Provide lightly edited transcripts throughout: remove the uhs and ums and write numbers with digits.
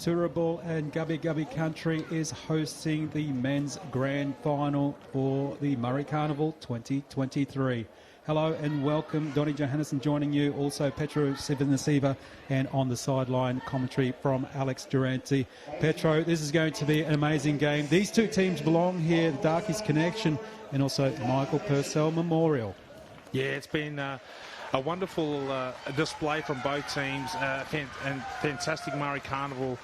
Turrbal and Gubby Gubby Country is hosting the men's grand final for the Murray Carnival 2023. Hello and welcome. Donnie Johannesson joining you. Also Petro Sivanasiva, and on the sideline commentary from Alex Durante. Petro, this is going to be an amazing game. These two teams belong here, the Darkies Connection and also Michael Purcell Memorial. Yeah, it's been a wonderful display from both teams, and fantastic Murray Carnival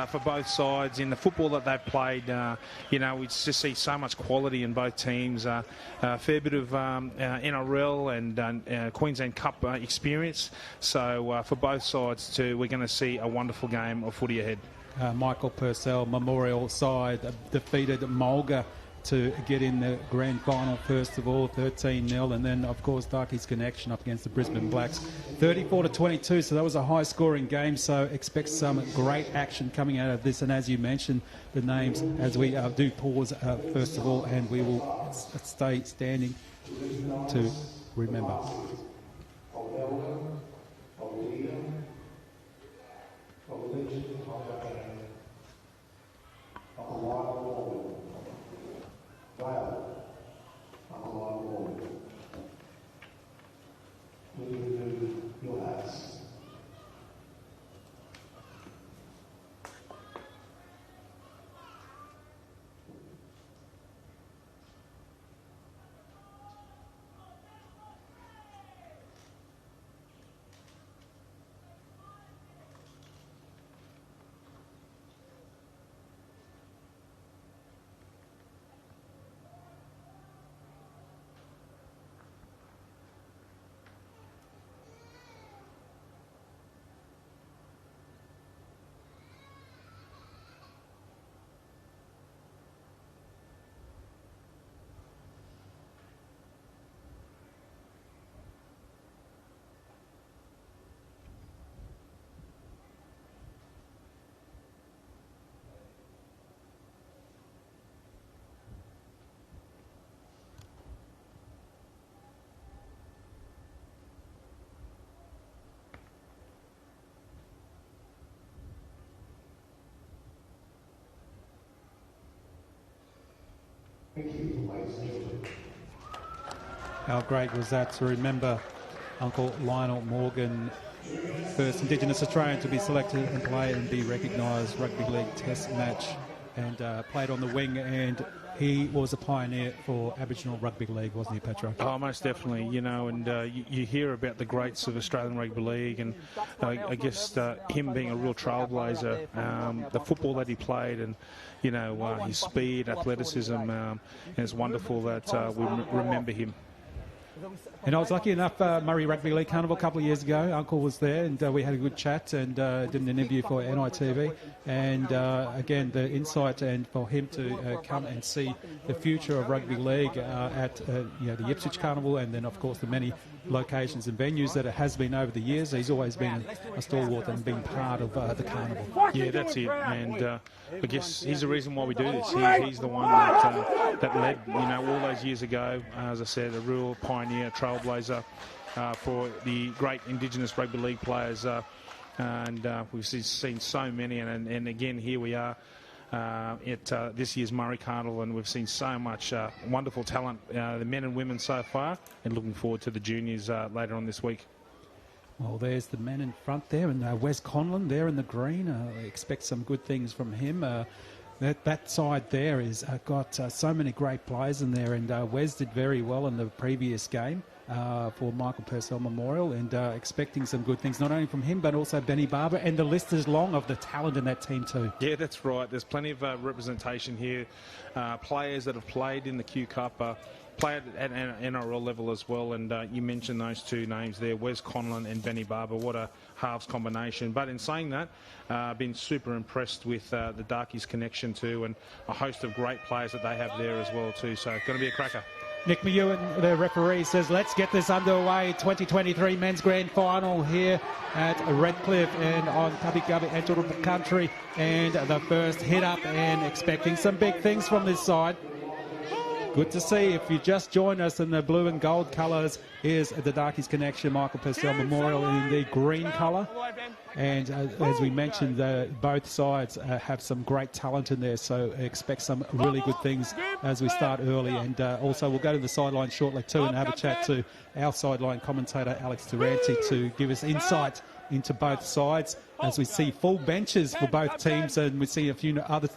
for both sides. In the football that they've played, we just see so much quality in both teams. A fair bit of NRL and Queensland Cup experience. So for both sides too, we're going to see a wonderful game of footy ahead. Michael Purcell Memorial side defeated Mulga to get in the grand final first of all, 13-0, and then of course Darkies Connection up against the Brisbane Blacks, 34-22. So that was a high-scoring game. So expect some great action coming out of this. And as you mentioned, the names as we do pause first of all, and we will stay standing to remember. How great was that to remember Uncle Lionel Morgan, first Indigenous Australian to be selected and play and be recognised rugby league test match, and played on the wing, and he was a pioneer for Aboriginal Rugby League, wasn't he, Petro? Oh, most definitely, and you hear about the greats of Australian Rugby League, and I guess him being a real trailblazer, the football that he played, and his speed, athleticism, and it's wonderful that we remember him. And I was lucky enough, Murray Rugby League Carnival a couple of years ago, Uncle was there, and we had a good chat and did an interview for NITV. And again, the insight and for him to come and see the future of rugby league at the Ipswich Carnival, and then of course the many locations and venues that it has been over the years. He's always been a stalwart and been part of the carnival. Yeah, that's it. And I guess he's the reason why we do this. He's the one that led, all those years ago, as I said, a real pioneer, trailblazer for the great Indigenous rugby league players. And we've seen so many. And again, here we are at this year's Murray Carnival, and we've seen so much wonderful talent, the men and women so far, and looking forward to the juniors later on this week. Well, there's the men in front there, and Wes Conlon there in the green. Expect some good things from him. That side there is got so many great players in there, and Wes did very well in the previous game for Michael Purcell Memorial, and expecting some good things, not only from him, but also Benny Barber, and the list is long of the talent in that team too. Yeah, that's right. There's plenty of representation here. Players that have played in the Q Cup, played at an NRL level as well, and you mentioned those two names there, Wes Conlon and Benny Barber. What a halves combination. But in saying that, been super impressed with the Darkies Connection too, and a host of great players that they have there as well too, so going to be a cracker. Nick Mewan, the referee, says let's get this underway. 2023 men's grand final here at Redcliffe and on Gubby Gubby and Turrbal Country, and the first hit up, and expecting some big things from this side. Good to see. If you just joined us in the blue and gold colours, here's the Darkies Connection, Michael Purcell Memorial in the green colour. And as we mentioned, both sides have some great talent in there, so expect some really good things as we start early. And also we'll go to the sideline shortly too and have a chat to our sideline commentator, Alex Durante, to give us insight into both sides as we see full benches for both teams, and we see a few other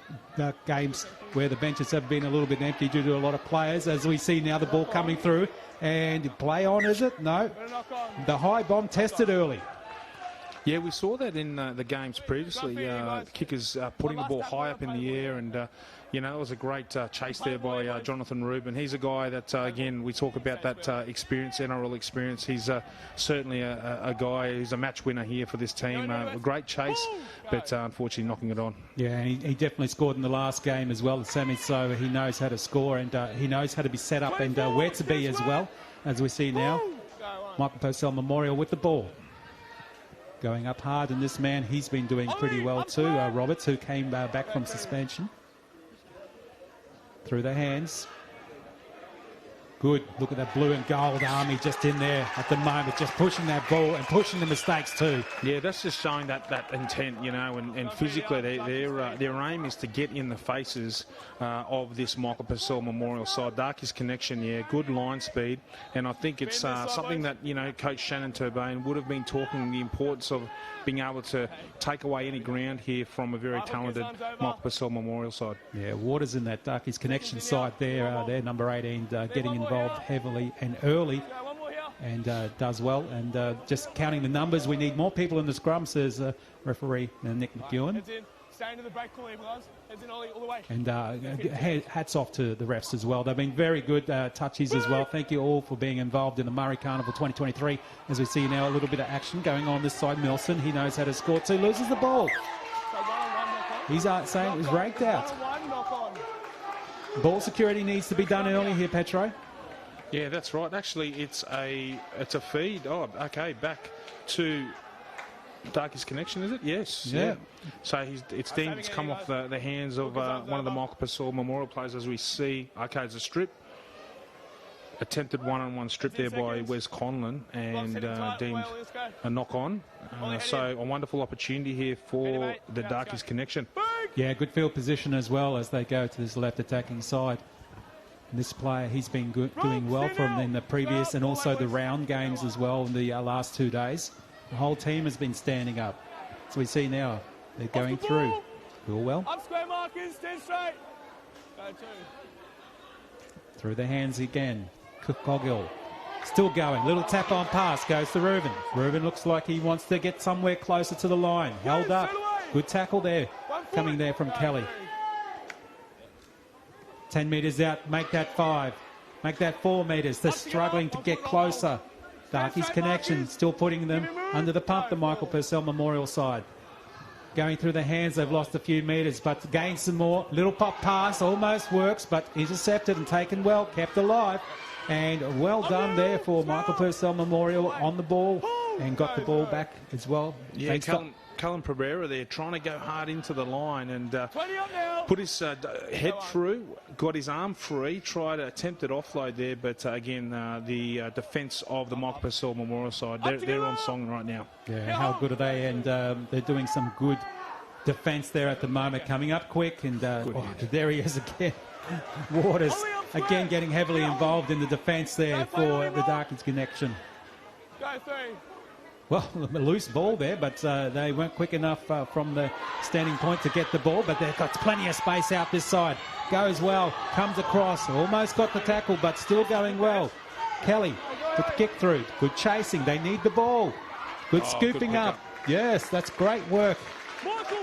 games where the benches have been a little bit empty due to a lot of players. As we see now the ball coming through, and play on, is it? No. The high bomb tested early. Yeah, we saw that in the games previously. Kickers putting the ball high up in the air, and you know, it was a great chase there by Jonathan Rubin. He's a guy that, again, we talk about that experience, NRL experience. He's certainly a guy who's a match winner here for this team. A great chase, but unfortunately knocking it on. Yeah, he definitely scored in the last game as well, Sammy, so he knows how to score, and he knows how to be set up and where to be as well, as we see now. Michael Purcell Memorial with the ball. Going up hard, and this man, he's been doing pretty well too, Roberts, who came back from suspension. Through the hands. Good. Look at that blue and gold army just in there at the moment, just pushing that ball and pushing the mistakes too. Yeah, that's just showing that intent, you know, and physically their aim is to get in the faces of this Michael Purcell Memorial side. Darkies Connection, yeah, good line speed, and I think it's something that, you know, Coach Shannon Turbain would have been talking the importance of being able to take away any ground here from a very talented Michael Purcell Memorial side. Yeah, Waters in that Darkies Connection side there, they're number 18, getting involved heavily and early, and does well. And just counting the numbers, we need more people in the scrum, says referee Nick McEwen. And hats off to the refs as well. They've been very good touchies as well. Thank you all for being involved in the Murray Carnival 2023. As we see now a little bit of action going on this side. Milson, he knows how to score too, loses the ball. He's saying it was raked out. Ball security needs to be done early here, Petro. Yeah, that's right. Actually, it's a feed. Oh, okay, back to Darkies Connection, is it? Yes. Yeah. So it's come off the hands of one of the Michael Purcell Memorial players, as we see. Okay, it's a strip. Attempted one-on-one strip there by Wes Conlon, and deemed a knock-on. So a wonderful opportunity here for the Darkies Connection. Yeah, good field position as well as they go to this left attacking side. And this player, he's been doing well from in the previous and also the round games as well in the last 2 days. The whole team has been standing up. So we see now they're going through. Real well. Up square markers, 10 straight. Go two. Through the hands again. Coggill still going. Little tap on pass goes to Reuben. Reuben looks like he wants to get somewhere closer to the line. Held up. Good tackle there. Coming there from Kelly. 10 metres out. Make that 5. Make that 4 metres. They're struggling to get closer. Darkies Connection still putting them under the pump, the Michael Purcell Memorial side. Going through the hands, they've lost a few metres, but gained some more. Little pop pass almost works, but intercepted and taken well, kept alive. And well done there for Michael Purcell Memorial on the ball, and got the ball back as well. Yeah, Cullen Pereira there trying to go hard into the line and put his head through, got his arm free, tried an attempted offload there, but again, the defence of the Michael Purcell Memorial side, they're on song right now. Yeah, how good are they? And they're doing some good defence there at the moment, coming up quick, and there he is again. Waters again getting heavily involved in the defence there for the Darkies Connection. Go three. Well, a loose ball there, but they weren't quick enough from the standing point to get the ball, but they've got plenty of space out this side. Goes well, comes across, almost got the tackle, but still going well. Kelly with the kick through. Good chasing. They need the ball. Good scooping up. Yes, that's great work.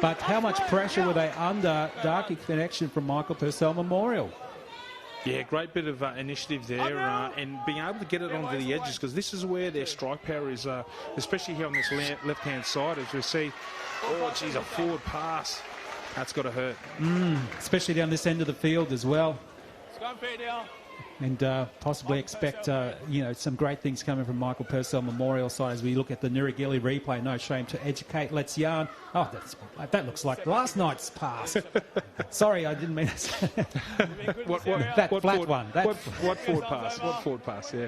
But how much pressure were they under? Darkies Connection from Michael Purcell Memorial. Yeah, great bit of initiative there, and being able to get it onto the edges, because this is where their strike power is, especially here on this left-hand side, as we see. Oh, geez, a forward pass. That's got to hurt. Especially down this end of the field as well. and possibly expect some great things coming from Michael Purcell Memorial side as we look at the Nirigili replay. No shame to educate. Let's yarn. Oh, that looks like last night's pass. Sorry, I didn't mean What flat one. What forward pass? What forward pass? Yeah.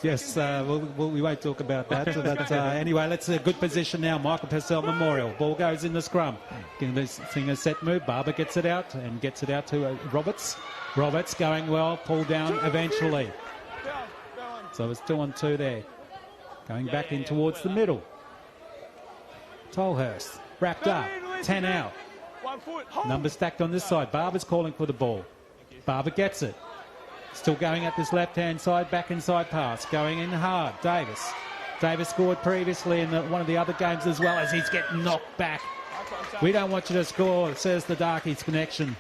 Yes, we won't talk about that. But anyway, let's a good position now. Michael Purcell Memorial. Ball goes in the scrum. Seeing a set move. Barber gets it out and gets it out to Roberts. Roberts going well. Pulled down eventually. So it's 2 on 2 there. Going back in towards the middle. Tolhurst wrapped up. 10 out. Number stacked on this side. Barber's calling for the ball. Barber gets it. Still going at this left-hand side, back inside pass. Going in hard. Davis. Davis scored previously in one of the other games as well as he's getting knocked back. We don't want you to score, says the Darkies connection.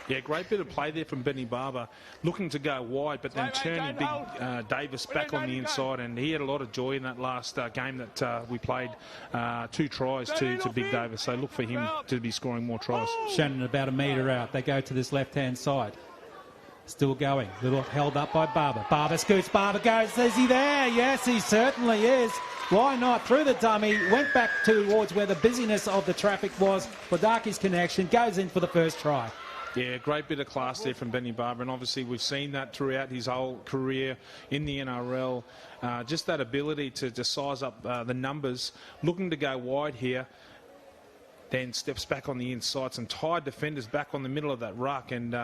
Yeah, great bit of play there from Benny Barber. Looking to go wide, but then turning big Davis back on the inside. And he had a lot of joy in that last game that we played. 2 tries to Big Davis. So look for him to be scoring more tries. Shannon about a metre out. They go to this left-hand side. Still going. Little held up by Barber. Barber scoots. Barber goes. Is he there? Yes, he certainly is. Why not? Through the dummy. Went back towards where the busyness of the traffic was for Darkies connection. Goes in for the first try. Yeah, great bit of class there from Benny Barber. And obviously we've seen that throughout his whole career in the NRL. Just that ability to size up the numbers. Looking to go wide here. Then steps back on the inside. Some tired defenders back on the middle of that ruck. And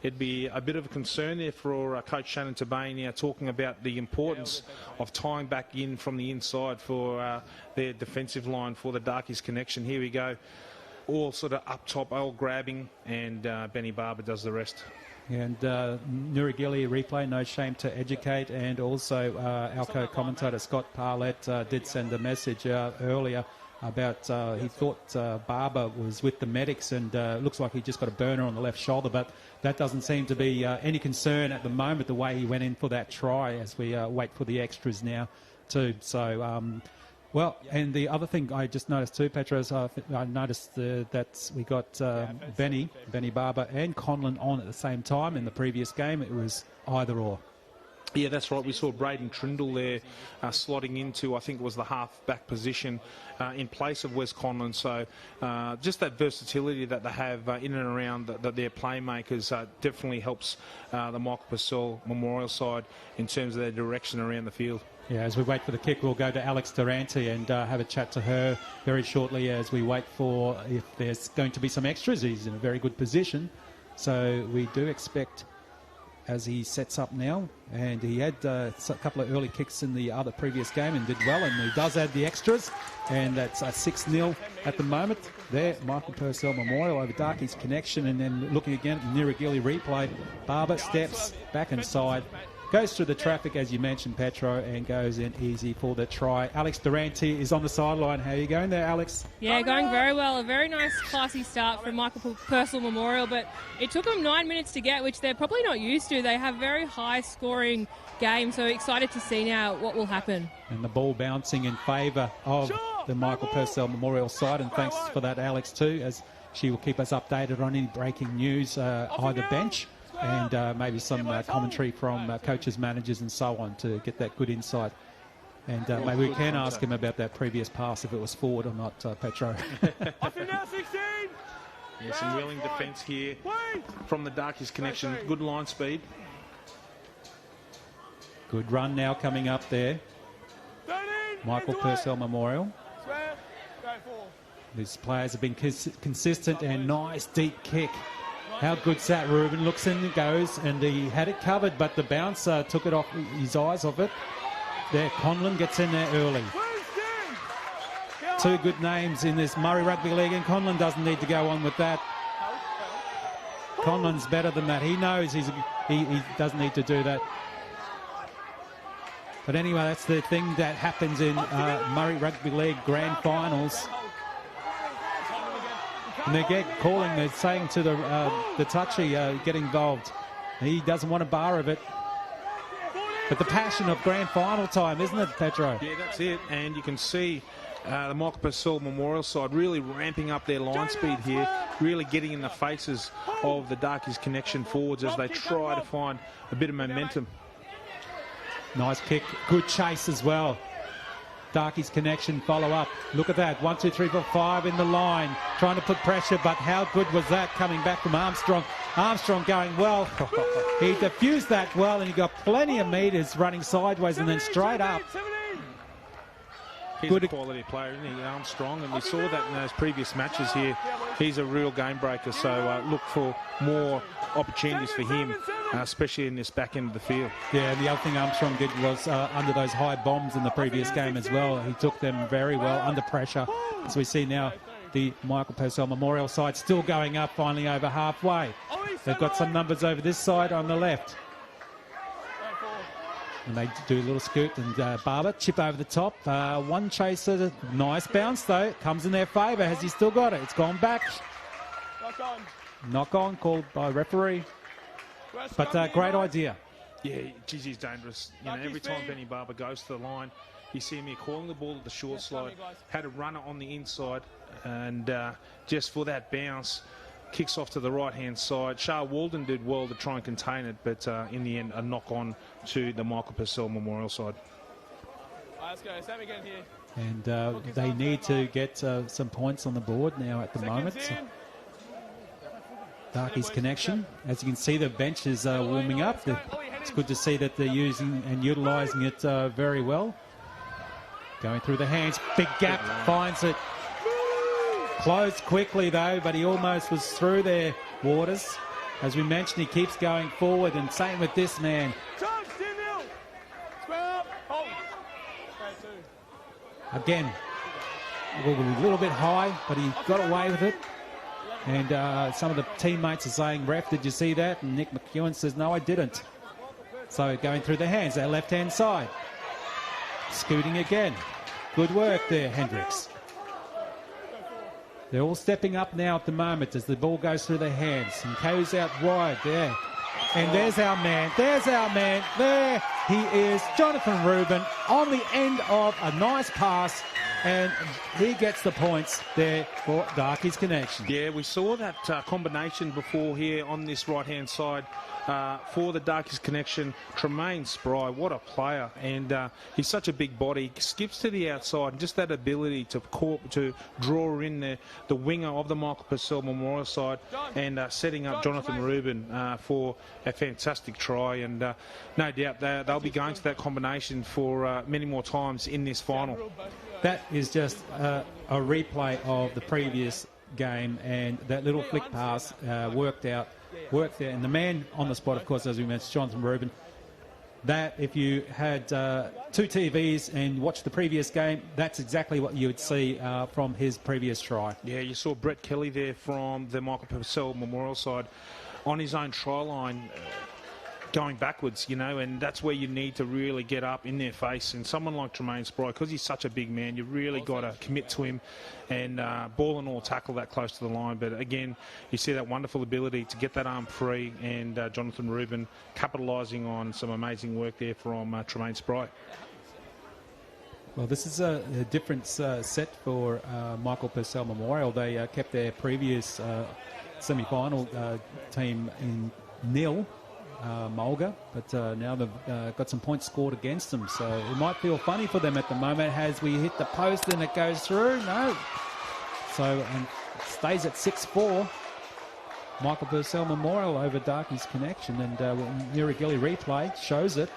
it'd be a bit of a concern there for Coach Shannon Tabane now, talking about the importance of tying back in from the inside for their defensive line for the Darkies connection. Here we go. All sort of up top, all grabbing, and Benny Barber does the rest. And Nirigili replay, no shame to educate. And also our co-commentator Scott Parlett did send a message earlier about he thought Barber was with the medics and looks like he just got a burner on the left shoulder, but that doesn't seem to be any concern at the moment, the way he went in for that try, as we wait for the extras now too. So well, and the other thing I just noticed too, Petro, is I noticed that we got Benny Barber and Conlon on at the same time. In the previous game it was either or. Yeah, that's right. We saw Braden Trindle there slotting into, I think it was the half-back position in place of Wes Conlon. So just that versatility that they have in and around their playmakers definitely helps the Michael Purcell Memorial side in terms of their direction around the field. Yeah, as we wait for the kick, we'll go to Alex Durante and have a chat to her very shortly as we wait for if there's going to be some extras. He's in a very good position. So we do expect, as he sets up now, and he had a couple of early kicks in the other previous game and did well, and he does add the extras, and that's a 6-0 at the moment. There, Michael Purcell Memorial over Darkies connection, and then looking again at the Nirigili replay, Barber steps back inside, goes through the traffic, as you mentioned, Petro, and goes in easy for the try. Alex Durante is on the sideline. How are you going there, Alex? Yeah, going very well. A very nice, classy start from Michael Purcell Memorial, but it took them 9 minutes to get, which they're probably not used to. They have very high-scoring games, so excited to see now what will happen. And the ball bouncing in favour of the Michael Purcell Memorial side, and thanks for that, Alex, too, as she will keep us updated on any breaking news, either bench and maybe some commentary from coaches, managers and so on to get that good insight. And maybe we can ask him about that previous pass, if it was forward or not, Petro. Yeah, some willing defence here from the Darkies connection. Good line speed. Good run now coming up there. Michael Purcell Memorial. These players have been consistent, and nice deep kick. How good's that? Ruben looks in and goes, and he had it covered, but the bounce took it off his eyes off it. There, Conlon gets in there early. Two good names in this Murray Rugby League, and Conlon doesn't need to go on with that. Conlon's better than that. He knows he doesn't need to do that. But anyway, that's the thing that happens in Murray Rugby League Grand Finals. And they're saying to the touchy, get involved. He doesn't want a bar of it. But the passion of grand final time, isn't it, Petro? Yeah, that's it. And you can see the Michael Purcell Memorial side really ramping up their line speed here, really getting in the faces of the Darkies Connection forwards as they try to find a bit of momentum. Nice kick, good chase as well. Darkies Connection follow up. Look at that, 1, 2, 3, 4, 5 in the line, trying to put pressure, but how good was that coming back from Armstrong? Armstrong going well. He diffused that well, and he got plenty of metres running sideways and then straight up. He's a quality player, isn't he, Armstrong? And we saw that in those previous matches here. He's a real game breaker, so look for more opportunities for him, especially in this back end of the field. Yeah, and the other thing Armstrong did was under those high bombs in the previous game as well. He took them very well under pressure. As we see now, the Michael Purcell Memorial side still going up, finally over halfway. They've got some numbers over this side on the left. And they do a little scoot and Barber, chip over the top. One chaser, nice bounce though, comes in their favour. Has he still got it? It's gone back. Knock on, called by referee. But great idea. Yeah, geez, he's dangerous. You know, every time Benny Barber goes to the line, you see him here calling the ball at the short slide, had a runner on the inside, and just for that bounce, kicks off to the right-hand side. Shah Walden did well to try and contain it, but in the end, a knock-on to the Michael Purcell Memorial side. Let's go. Sam again here. And they need to get some points on the board now at the moment. Darkies Connection. As you can see, the bench is warming up. It's good to see that they're using and utilising it very well. Going through the hands. Big gap, finds it. Closed quickly though, but he almost was through there, Waters. As we mentioned, he keeps going forward, and same with this man. Again, a little bit high, but he got away with it. And some of the teammates are saying, "Ref, did you see that?" And Nick McEwen says, "No, I didn't." So going through the hands, that left-hand side. Scooting again. Good work there, Hendricks. They're all stepping up now at the moment as the ball goes through their hands and goes out wide there. And there's our man. There's our man. There he is, Jonathan Rubin, on the end of a nice pass. And he gets the points there for Darkies Connection. Yeah, we saw that combination before here on this right-hand side for the Darkies Connection. Tremaine Spry, what a player. And he's such a big body. He skips to the outside, and just that ability to draw in the winger of the Michael Purcell Memorial side and setting up Jonathan Rubin for a fantastic try. And no doubt they'll be going to that combination for many more times in this final. That is just a replay of the previous game, and that little flick pass worked there. And the man on the spot, of course, as we mentioned, Jonathan Rubin. That, if you had two TVs and watched the previous game, that's exactly what you would see from his previous try. Yeah, you saw Brett Kelly there from the Michael Purcell Memorial side on his own try line, going backwards, you know, and that's where you need to really get up in their face. And someone like Tremaine Spry, because he's such a big man, you really got to commit to him and ball and all tackle that close to the line. But again, you see that wonderful ability to get that arm free, and Jonathan Rubin capitalising on some amazing work there from Tremaine Spry. Well, this is a different set for Michael Purcell Memorial. They kept their previous semi-final team in nil. Mulga, but now they've got some points scored against them, so it might feel funny for them at the moment as we hit the post and it goes through. No. So, and stays at 6-4. Michael Purcell Memorial over Darkies Connection, and Nirigili replay shows it.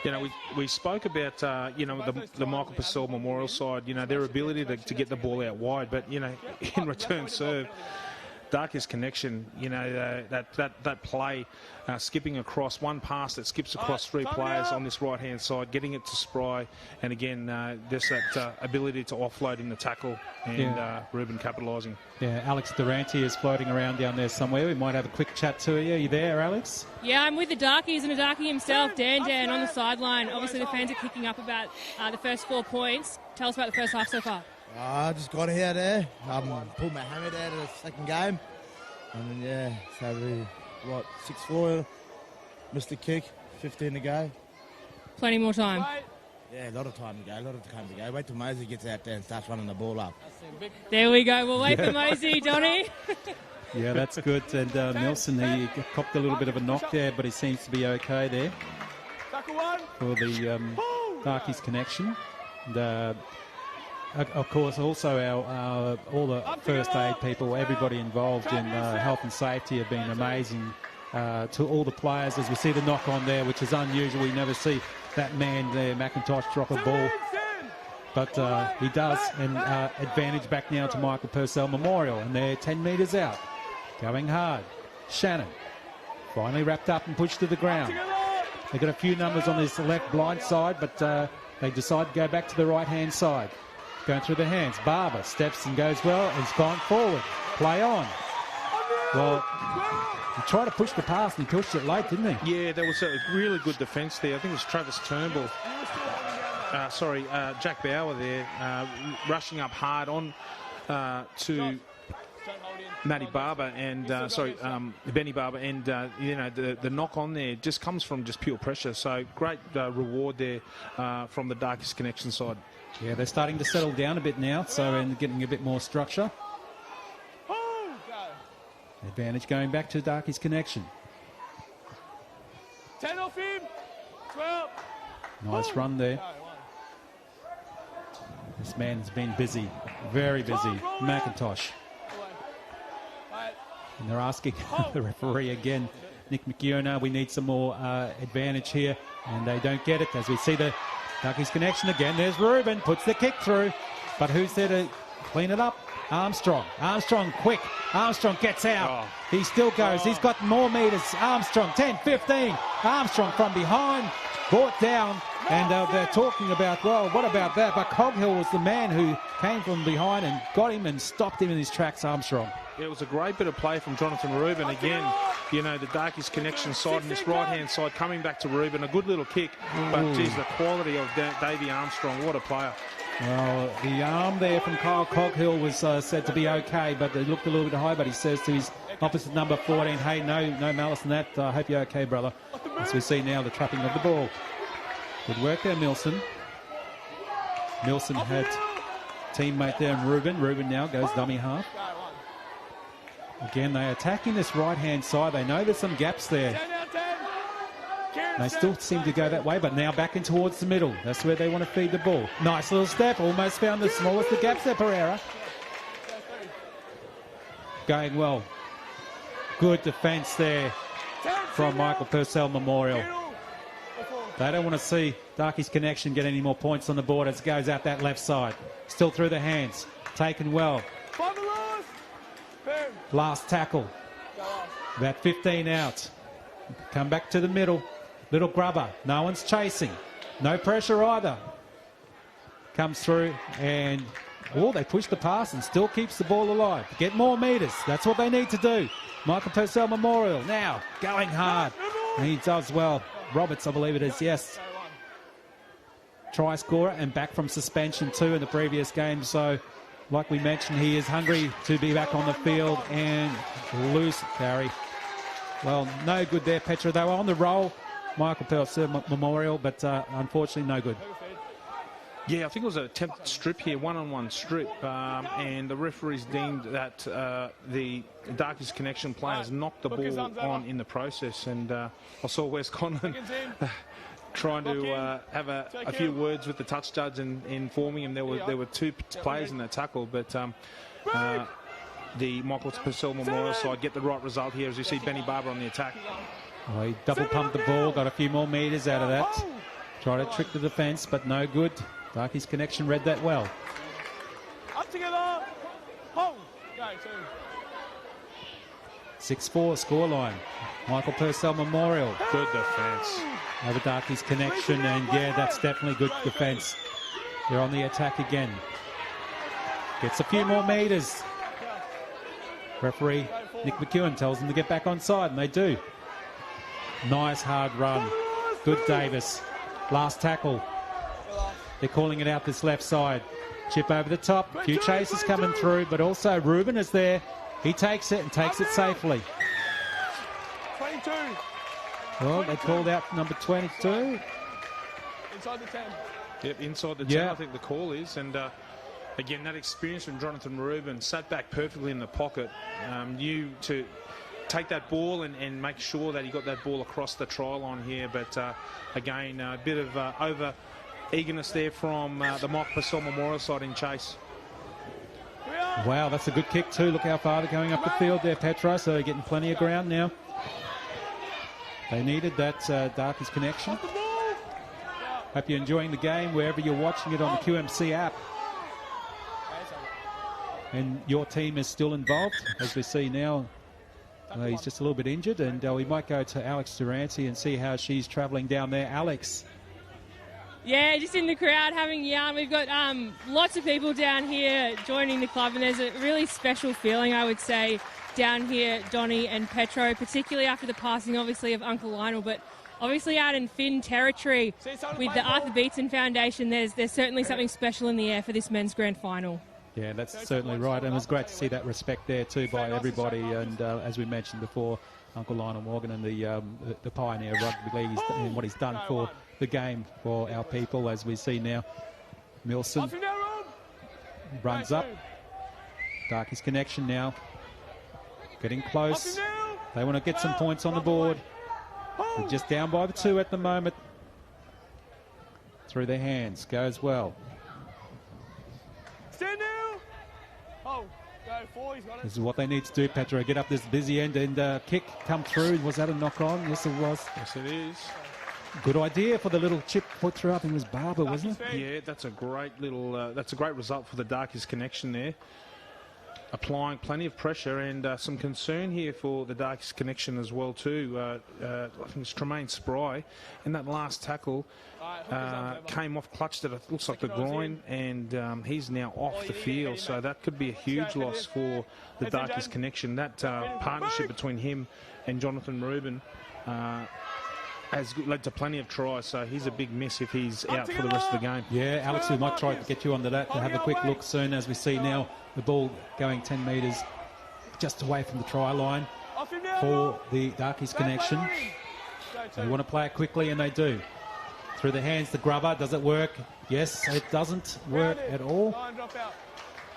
You know, we spoke about, you know, the Michael Purcell Memorial side, you know, their ability to get the ball out wide, but, you know, in return serve, Darkies Connection, you know, that play, skipping across, one pass that skips across three players on this right-hand side, getting it to Spry, and again, there's that ability to offload in the tackle, and Rubin capitalising. Yeah, Alex Durante is floating around down there somewhere. We might have a quick chat to you. Are you there, Alex? Yeah, I'm with the Darkies and a Darkie himself, Dan on the sideline. Obviously, the fans are kicking up about the first 4 points. Tell us about the first half so far. I just got out there, pulled my hammer out of the second game, and then, so we, 6-4, missed the kick, 15 to go. Plenty more time. Yeah, a lot of time to go. Wait till Mosey gets out there and starts running the ball up. There we go. We'll wait for Mosey, Donny. Yeah, that's good. And Nelson, he copped a little bit of a knock there, but he seems to be okay there for the Darkies connection. And, of course, also our all the first aid people, everybody involved in health and safety have been amazing to all the players. As we see the knock on there, which is unusual. We never see that man there, McIntosh, drop a ball. But he does, and advantage back now to Michael Purcell Memorial, and they're 10 metres out. Going hard. Shannon finally wrapped up and pushed to the ground. They've got a few numbers on this left blind side, but they decide to go back to the right-hand side. Going through the hands. Barber steps and goes well, and it's gone forward. Play on. Well, he tried to push the pass and he pushed it late, didn't he? Yeah, there was a really good defence there. I think it was Travis Turnbull. Jack Bauer there, rushing up hard on to Matty Barber and Benny Barber, and the knock on there just comes from just pure pressure. So great reward there from the Darkies connection side. Yeah, they're starting to settle down a bit now, and getting a bit more structure. Advantage going back to Darkies connection. 10 off him. 12. Nice run there. This man's been busy, very busy. McIntosh. And they're asking the referee again, Nick McEwen, we need some more advantage here. And they don't get it as we see the Darkies connection again. There's Reuben, puts the kick through. But who's there to clean it up? Armstrong. Armstrong quick. Armstrong gets out. He still goes. He's got more metres. Armstrong, 10, 15. Armstrong from behind, brought down. And they're talking about, well, what about that? But Coghill was the man who came from behind and got him and stopped him in his tracks, Armstrong. It was a great bit of play from Jonathan Reuben. Again, the Darkies connection side and this right-hand side coming back to Reuben. A good little kick. But, geez, the quality of Davey Armstrong. What a player. Well, the arm there from Kyle Coghill was said to be okay, but it looked a little bit high. But he says to his opposite number 14, hey, no malice in that. I hope you're okay, brother. As we see now the trapping of the ball. Good work there, Milson. Milson had teammate there in Reuben. Reuben now goes dummy half. Again, they're attacking this right-hand side. They know there's some gaps there. They still seem to go that way, but now back in towards the middle. That's where they want to feed the ball. Nice little step. Almost found the smallest of gaps there, Pereira. Going well. Good defence there from Michael Purcell Memorial. They don't want to see Darkies connection get any more points on the board as it goes out that left side. Still through the hands. Taken well. Last tackle. About 15 out. Come back to the middle. Little grubber. No one's chasing. No pressure either. Comes through and they push the pass and still keeps the ball alive. Get more metres. That's what they need to do. Michael Purcell Memorial now going hard. And he does well. Roberts, I believe it is, yes. Try scorer and back from suspension too in the previous game. So, like we mentioned, he is hungry to be back on the field and loose carry. Well, no good there, Petra. They were on the roll, Michael Purcell Memorial, but unfortunately no good. Yeah, I think it was an attempted strip here, one-on-one strip, and the referees deemed that the Darkies connection players knocked the ball on in the process, and I saw Wes Conlon trying to have a few words with the touch judge and informing him there were two players in that tackle, but the Michael Purcell Memorial side get the right result here as you see Benny Barber on the attack. Well, he double pumped the ball, got a few more metres out of that. Tried to trick the defence, but no good. Darkies connection read that well. Up together. Hold. Go, 6-4 scoreline. Michael Purcell Memorial. Good defence. Over Darkies connection, and yeah, that's definitely good defence. They're on the attack again. Gets a few more metres. Referee Nick McEwen tells them to get back on side, and they do. Nice hard run. Good Davis. Last tackle. They're calling it out this left side. Chip over the top. A few chases coming through, but also Reuben is there. He takes it and takes it safely. 22. Well, they called out number 22. Inside the 10. Yep, inside the 10, I think the call is. And again, that experience from Jonathan Rubin, sat back perfectly in the pocket, knew to take that ball and make sure that he got that ball across the try line here. But again, a bit of over eagerness there from the Mike Purcell Memorial side in chase. Wow, that's a good kick too. Look how far they're going up the field there, Petro. So they're getting plenty of ground now. They needed that Darkies connection. Hope you're enjoying the game wherever you're watching it on the QMC app. And your team is still involved, as we see now. He's just a little bit injured, and we might go to Alex Durante and see how she's travelling down there. Alex. Yeah, just in the crowd having yarn. We've got lots of people down here joining the club, and there's a really special feeling, I would say, down here, Donnie and Petro, particularly after the passing, obviously, of Uncle Lionel, but obviously out in Finn territory with the Arthur Beetson Foundation, there's certainly something special in the air for this men's grand final. Yeah, that's certainly right, and it was great to see that respect there too by everybody. And as we mentioned before, Uncle Lionel Morgan and the pioneer rugby league and what he's done for the game for our people, as we see now. Milson runs up. Darkies connection now. Getting close. They want to get some points on the board. They're just down by the 2 at the moment. Through their hands. Goes well. Stand now. Oh, go 4. He's got it. This is what they need to do, Petro. Get up this busy end and kick come through. Was that a knock on? Yes, it was. Yes, it is. Good idea for the little chip put through. I think it was Barber, wasn't it? Yeah, that's a great little. That's a great result for the Darkies connection there. Applying plenty of pressure and some concern here for the Darkies connection as well too. I think it's Tremaine Spry in that last tackle came off, clutched at it looks like the groin, and he's now off the field. So that could be a huge loss for the Darkies connection. That partnership between him and Jonathan Rubin has led to plenty of tries, so he's a big miss if he's out for the rest of the game. Yeah, Alex, we might try to get you onto that to have a quick look soon, as we see now the ball going 10 metres just away from the try line for the Darkies connection. They want to play it quickly, and they do. Through the hands, the grubber. Does it work? Yes, it doesn't work at all.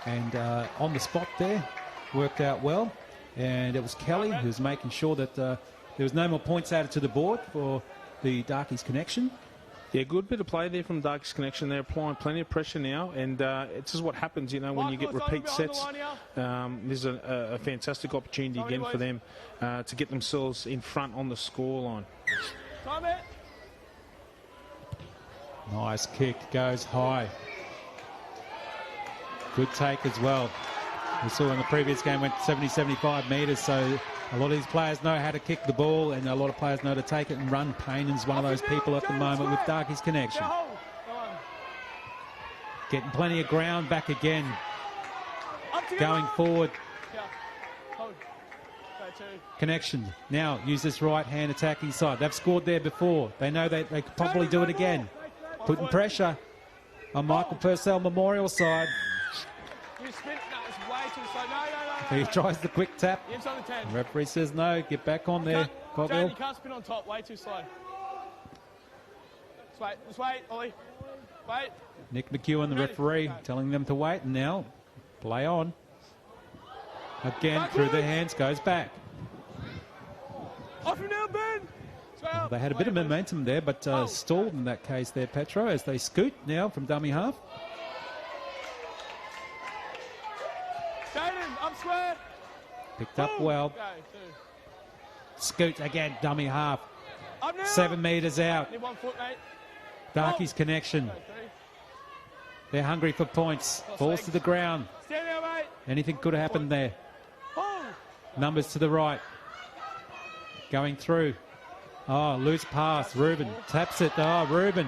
And on the spot there, worked out well. And it was Kelly who's making sure that there was no more points added to the board for the Darkies connection. Yeah, good bit of play there from Darkies connection. They're applying plenty of pressure now, and it's just what happens, you know, when you get repeat sets. There's a fantastic opportunity again for them to get themselves in front on the scoreline. Nice kick, goes high. Good take as well. We saw in the previous game went 70-75 metres, so a lot of these players know how to kick the ball, and a lot of players know to take it and run. Paynon's one of those people at the moment with Darkies connection. Getting plenty of ground back again. Going forward. Connection. Now use this right hand attacking side. They've scored there before. They know they could probably do it again. Putting pressure on Michael Purcell Memorial side. He tries the quick tap. The referee says no. Get back on there. Jane, you can't spin on top. Way too slow. Just wait, Ollie. Wait. Nick McEwen, the referee, telling them to wait. And now, play on. Again, through their hands, goes back. Off him now, Ben. Well, they had a bit of momentum there, but stalled in that case there, Petro, as they scoot now from dummy half. Up square. Picked up well. Scoot again, dummy half. 7 metres out. Need 1 foot, mate. Darkies connection. They're hungry for points. Balls to the ground. Stand there, mate. Anything could happen there. Numbers to the right. Going through. Oh, loose pass. Reuben taps it. Oh, Reuben.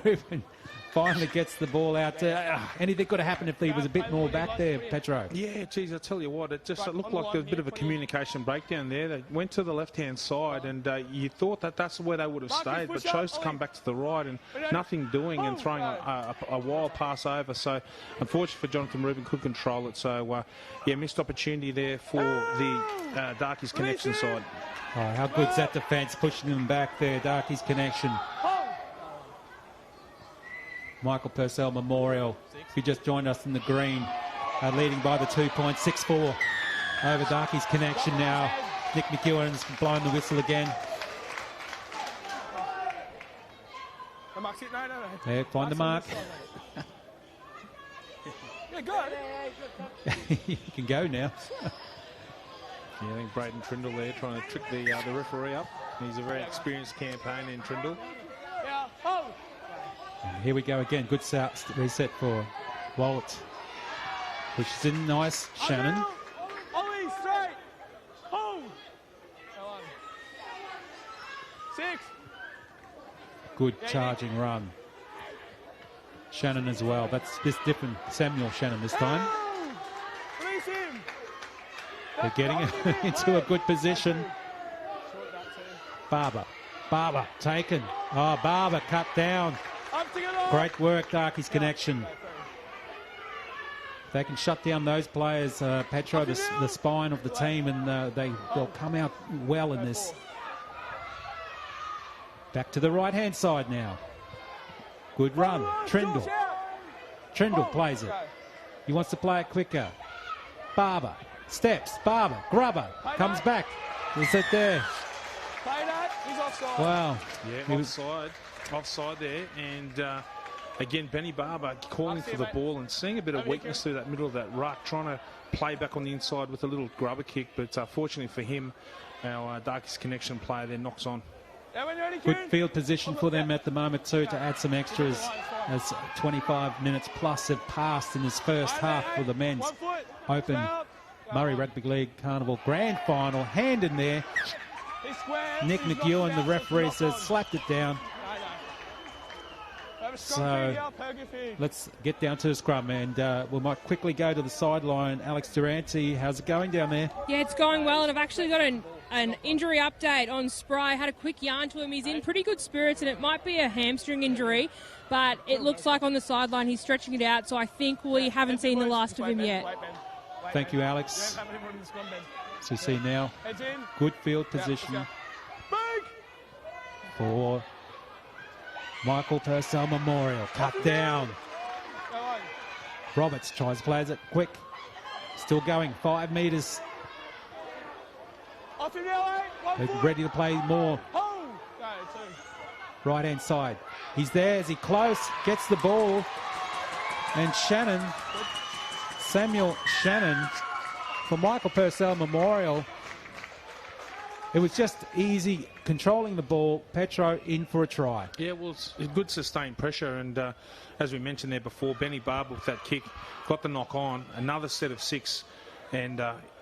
Reuben finally gets the ball out there. Anything could have happened if he was a bit more back there, Petro. Yeah, geez, I tell you what, it looked like there was a bit of a communication breakdown there. They went to the left-hand side, and you thought that that's where they would have stayed, but chose to come back to the right, and nothing doing and throwing a wild pass over. So, unfortunately for Jonathan Rubin, could control it. So, yeah, missed opportunity there for the Darkies connection side. Oh, how good's that defence, pushing them back there, Darkies connection. Michael Purcell Memorial. If you just joined us in the green, leading by the 2 points, 6-4 over Darkies Connection now. Nick McEwen's blowing the whistle again. There, find the mark. Yeah, go. You can go now. Yeah, I think Braden Trindle there trying to trick the referee up. He's a very experienced campaigner in Trindle. Yeah. Oh. And here we go again. Good reset for Wallet. Which is in nice. Shannon. Ollie, straight. Home. 6. Good charging run. Shannon as well. That's this different. Samuel Shannon this time. Release him. They're getting it into a good position. Barber taken. Oh, Barber cut down. Great work, Darkies Connection. They can shut down those players, Petro, the spine of the team, and they'll come out well in this. Back to the right-hand side now. Good run. Trindle plays it. He wants to play it quicker. Barber steps. Barber. Grubber comes back. Is it there? Play that. He's offside. Wow. Yeah, offside there. And again, Benny Barber calling for the ball and seeing a bit of weakness through that middle of that ruck, trying to play back on the inside with a little grubber kick. But fortunately for him, our Darkies Connection player there knocks on. Good field position for them at the moment too to add some extras as 25 minutes plus have passed in this first half for the men's Open Murray Rugby League Carnival Grand Final. Hand in there. Nick McEwen, the referee, says slapped it down. So let's get down to the scrum, and we might quickly go to the sideline. Alex Durante, how's it going down there? Yeah, it's going well, and I've actually got an injury update on Spry. Had a quick yarn to him. He's in pretty good spirits, and it might be a hamstring injury, but it looks like on the sideline he's stretching it out, so I think we haven't seen the last of him yet. Thank you, Alex. So you see now, good field position for Michael Purcell Memorial. Cut down. Roberts tries to play it quick. Still going, 5 metres. They're ready to play more. Right hand side. He's there. Is he close? Gets the ball. And Samuel Shannon for Michael Purcell Memorial. It was just easy controlling the ball. Petro in for a try. Yeah, well, it's good sustained pressure. And as we mentioned there before, Benny Barber with that kick got the knock on. Another set of 6. And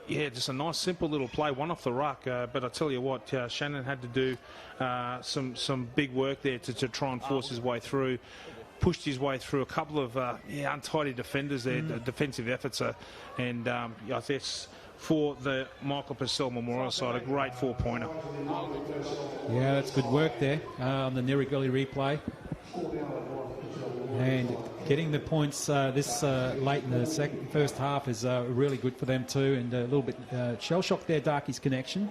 yeah, just a nice, simple little play, one off the ruck. But I tell you what, Shannon had to do some big work there to try and force his way through. Pushed his way through a couple of untidy defenders there, defensive efforts. And I guess for the Michael Purcell Memorial side, a great 4-pointer. Yeah, that's good work there on the Nirigully replay. And getting the points this late in the first half is really good for them too, and a little bit shell-shocked there, Darkies Connection.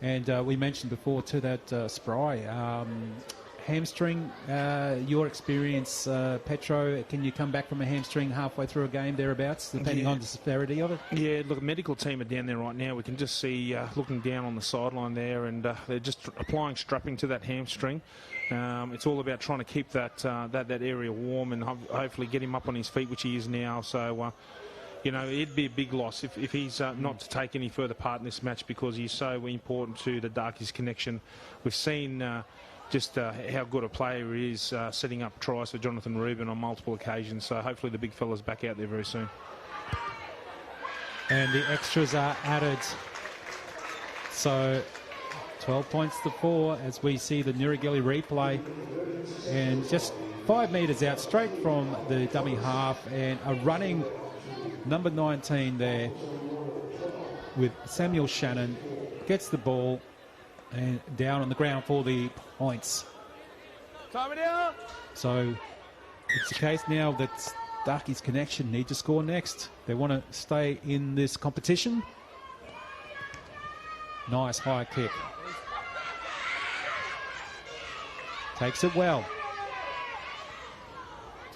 And we mentioned before too that Spry, hamstring, your experience, Petro, can you come back from a hamstring halfway through a game thereabouts, depending on the severity of it? Yeah, look, medical team are down there right now. We can just see looking down on the sideline there, and they're just applying strapping to that hamstring. It's all about trying to keep that area warm and hopefully get him up on his feet, which he is now. So, you know, it'd be a big loss if he's not to take any further part in this match, because he's so important to the Darkies Connection. We've seen just how good a player he is, setting up tries for Jonathan Rubin on multiple occasions. So hopefully the big fella's back out there very soon. And the extras are added. So 12 points to 4 as we see the Nirigully replay. And just 5 metres out straight from the dummy half, and a running number 19 there with Samuel Shannon. Gets the ball and down on the ground for the points. So it's the case now that Darkies Connection need to score next. They want to stay in this competition. Nice high kick. Takes it well.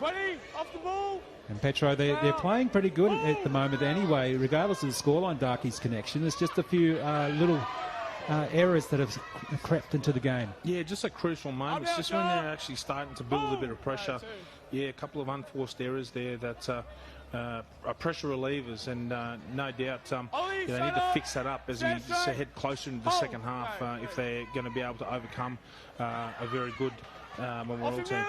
20, off the ball. And Petro, they're playing pretty good at the moment anyway, regardless of the scoreline. Darkies connection. There's just a few little errors that have crept into the game. Yeah, just a crucial moment. It's just when they're actually starting to build a bit of pressure. Yeah, a couple of unforced errors there that are pressure relievers, and no doubt they need to fix that up as we head closer into the second half if they're going to be able to overcome a very good Memorial team.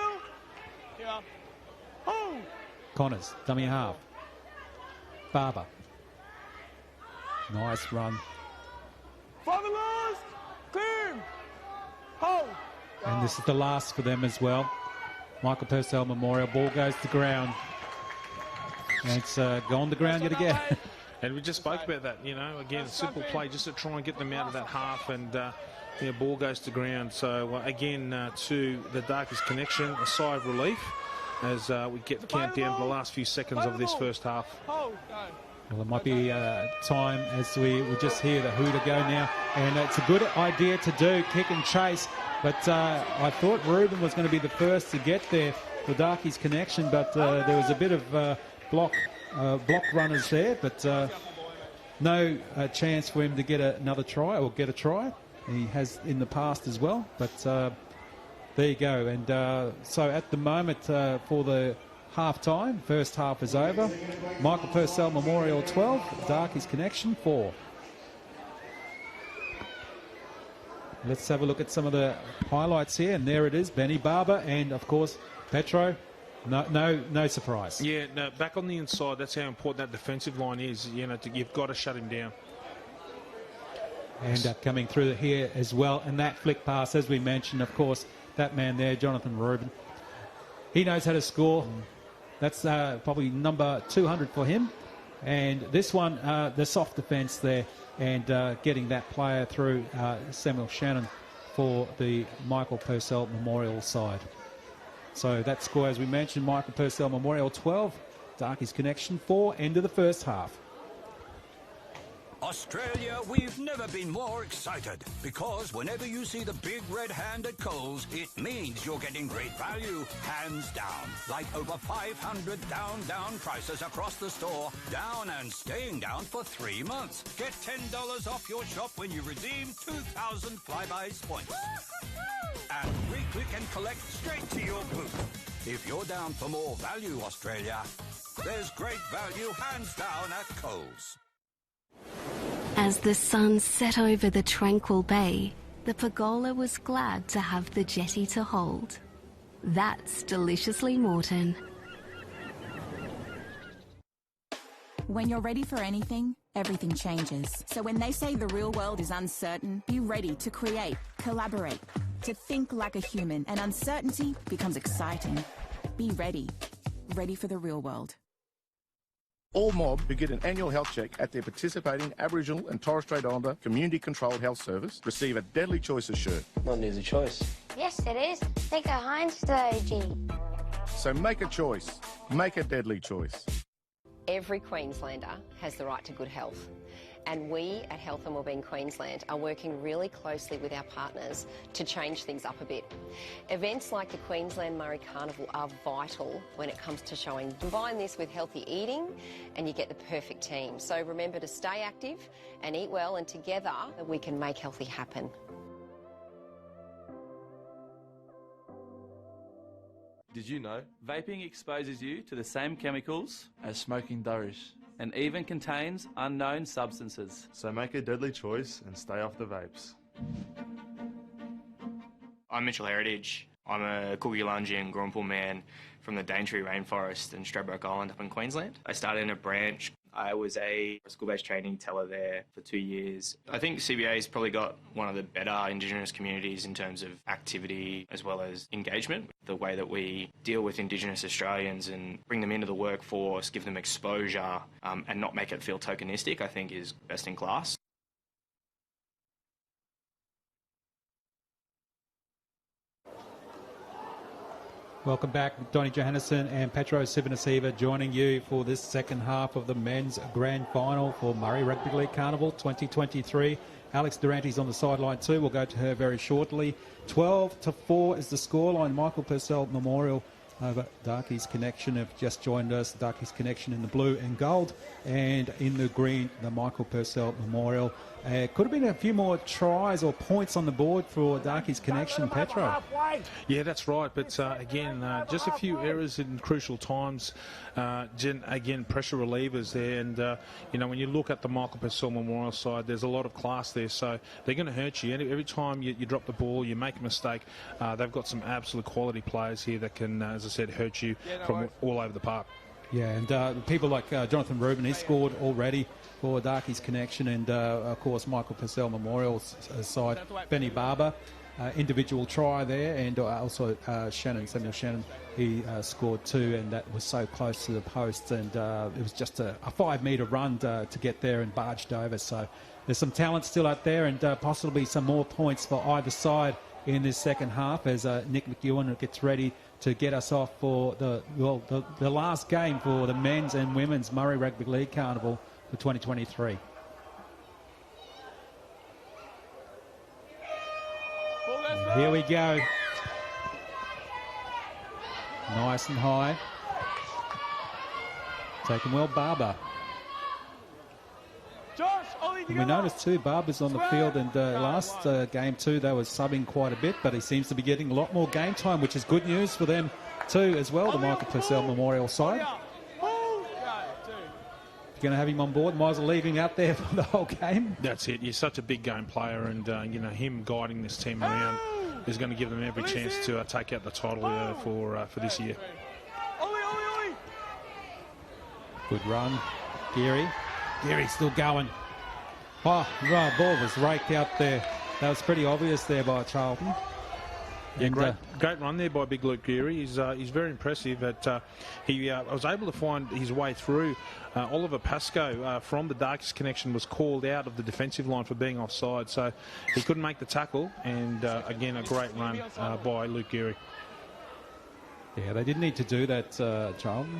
Connors, dummy half. Barber. Nice run. And this is the last for them as well. Michael Purcell Memorial, ball goes to ground. And it's gone to ground yet again. And we just spoke about that, you know, again, simple play just to try and get them out of that half, and ball goes to ground. So again, to the Darkies connection, a sigh of relief as we get the countdown for the last few seconds of this first half. Well, it might be time as we just hear the hooter go now. And it's a good idea to do, kick and chase. But I thought Reuben was going to be the first to get there for Darkies connection, but there was a bit of block runners there, but no chance for him to get another try or get a try. He has in the past as well, but there you go. And so at the moment for the half-time, first half is over. Michael Purcell Memorial 12, Darkies connection 4. Let's have a look at some of the highlights here, and there it is, Benny Barber, and of course Petro. No surprise. Yeah, no, back on the inside, that's how important that defensive line is. You know, you've got to shut him down. And coming through here as well, and that flick pass, as we mentioned, of course, that man there, Jonathan Reuben, he knows how to score. That's probably number 200 for him. And this one, the soft defence there, and getting that player through, Samuel Shannon for the Michael Purcell Memorial side. So that score, as we mentioned, Michael Purcell Memorial 12, Darkies connection 4, end of the first half. Australia, we've never been more excited, because whenever you see the big red hand at Coles, it means you're getting great value, hands down. Like over 500 down prices across the store, down and staying down for 3 months. Get $10 off your shop when you redeem 2,000 Flybuys points. And click and collect straight to your boot. If you're down for more value, Australia, there's great value hands down at Coles. As the sun set over the tranquil bay, the pergola was glad to have the jetty to hold. That's Deliciously Morton. When you're ready for anything, everything changes. So when they say the real world is uncertain, be ready to create, collaborate, to think like a human, and uncertainty becomes exciting. Be ready. Ready for the real world. All mob who get an annual health check at their participating Aboriginal and Torres Strait Islander community-controlled health service receive a Deadly Choices shirt. Not an easy choice. Yes, it is. Think of Heinz G. So make a choice. Make a deadly choice. Every Queenslander has the right to good health. And we at Health and Wellbeing Queensland are working really closely with our partners to change things up a bit. Events like the Queensland Murray Carnival are vital when it comes to showing. Combine this with healthy eating and you get the perfect team. So remember to stay active and eat well, and together we can make healthy happen. Did you know vaping exposes you to the same chemicals as smoking does, and even contains unknown substances? So make a deadly choice and stay off the vapes. I'm Mitchell Heritage. I'm a Coogee-Lungi and Grumple man from the Daintree Rainforest in Stradbroke Island up in Queensland. I started in a branch. I was a school-based training teller there for 2 years. I think CBA's probably got one of the better Indigenous communities in terms of activity as well as engagement. The way that we deal with Indigenous Australians and bring them into the workforce, give them exposure and not make it feel tokenistic, I think is best in class. Welcome back, Donnie Johannesson and Petro Sivanasiva joining you for this second half of the men's grand final for Murray Rugby League Carnival 2023. Alex Durante's on the sideline too. We'll go to her very shortly. 12-4 is the scoreline. Michael Purcell Memorial over Darkies Connection have just joined us. Darkies Connection in the blue and gold, and in the green, the Michael Purcell Memorial. Could have been a few more tries or points on the board for Darkies Connection, Petro. Yeah, that's right. But again, just a few errors in crucial times. Again, pressure relievers there. And, you know, when you look at the Michael Purcell Memorial side, there's a lot of class there. So they're going to hurt you. Every time you drop the ball, you make a mistake. They've got some absolute quality players here that can, as I said, hurt you from all over the park. Yeah, and people like Jonathan Rubin, he scored already for Darkies Connection, and of course Michael Purcell Memorial's side, Benny Barber, individual try there, and also Samuel Shannon, he scored too, and that was so close to the post, and it was just a 5-metre run to get there and barged over. So there's some talent still out there, and possibly some more points for either side in this second half as Nick McEwen gets ready to get us off for the last game for the men's and women's Murray Rugby League Carnival for 2023. And here we go. Nice and high. Taken well, Barber. And we noticed too, Barber's on the field, and last game too, they were subbing quite a bit, but he seems to be getting a lot more game time, which is good news for them too as well, the Michael Purcell Memorial side. If you're going to have him on board, might as well leave him out there for the whole game. That's it. You're such a big game player, and you know, him guiding this team around is going to give them every chance to take out the title for this year. Good run, Geary. Geary's still going. Oh, the ball was raked out there. That was pretty obvious there by Charlton. Yeah, great run there by Big Luke Geary. He's very impressive. He was able to find his way through. Oliver Pascoe from the Darkies Connection was called out of the defensive line for being offside, so he couldn't make the tackle. And again, a great run by Luke Geary. Yeah, they didn't need to do that, Charlton.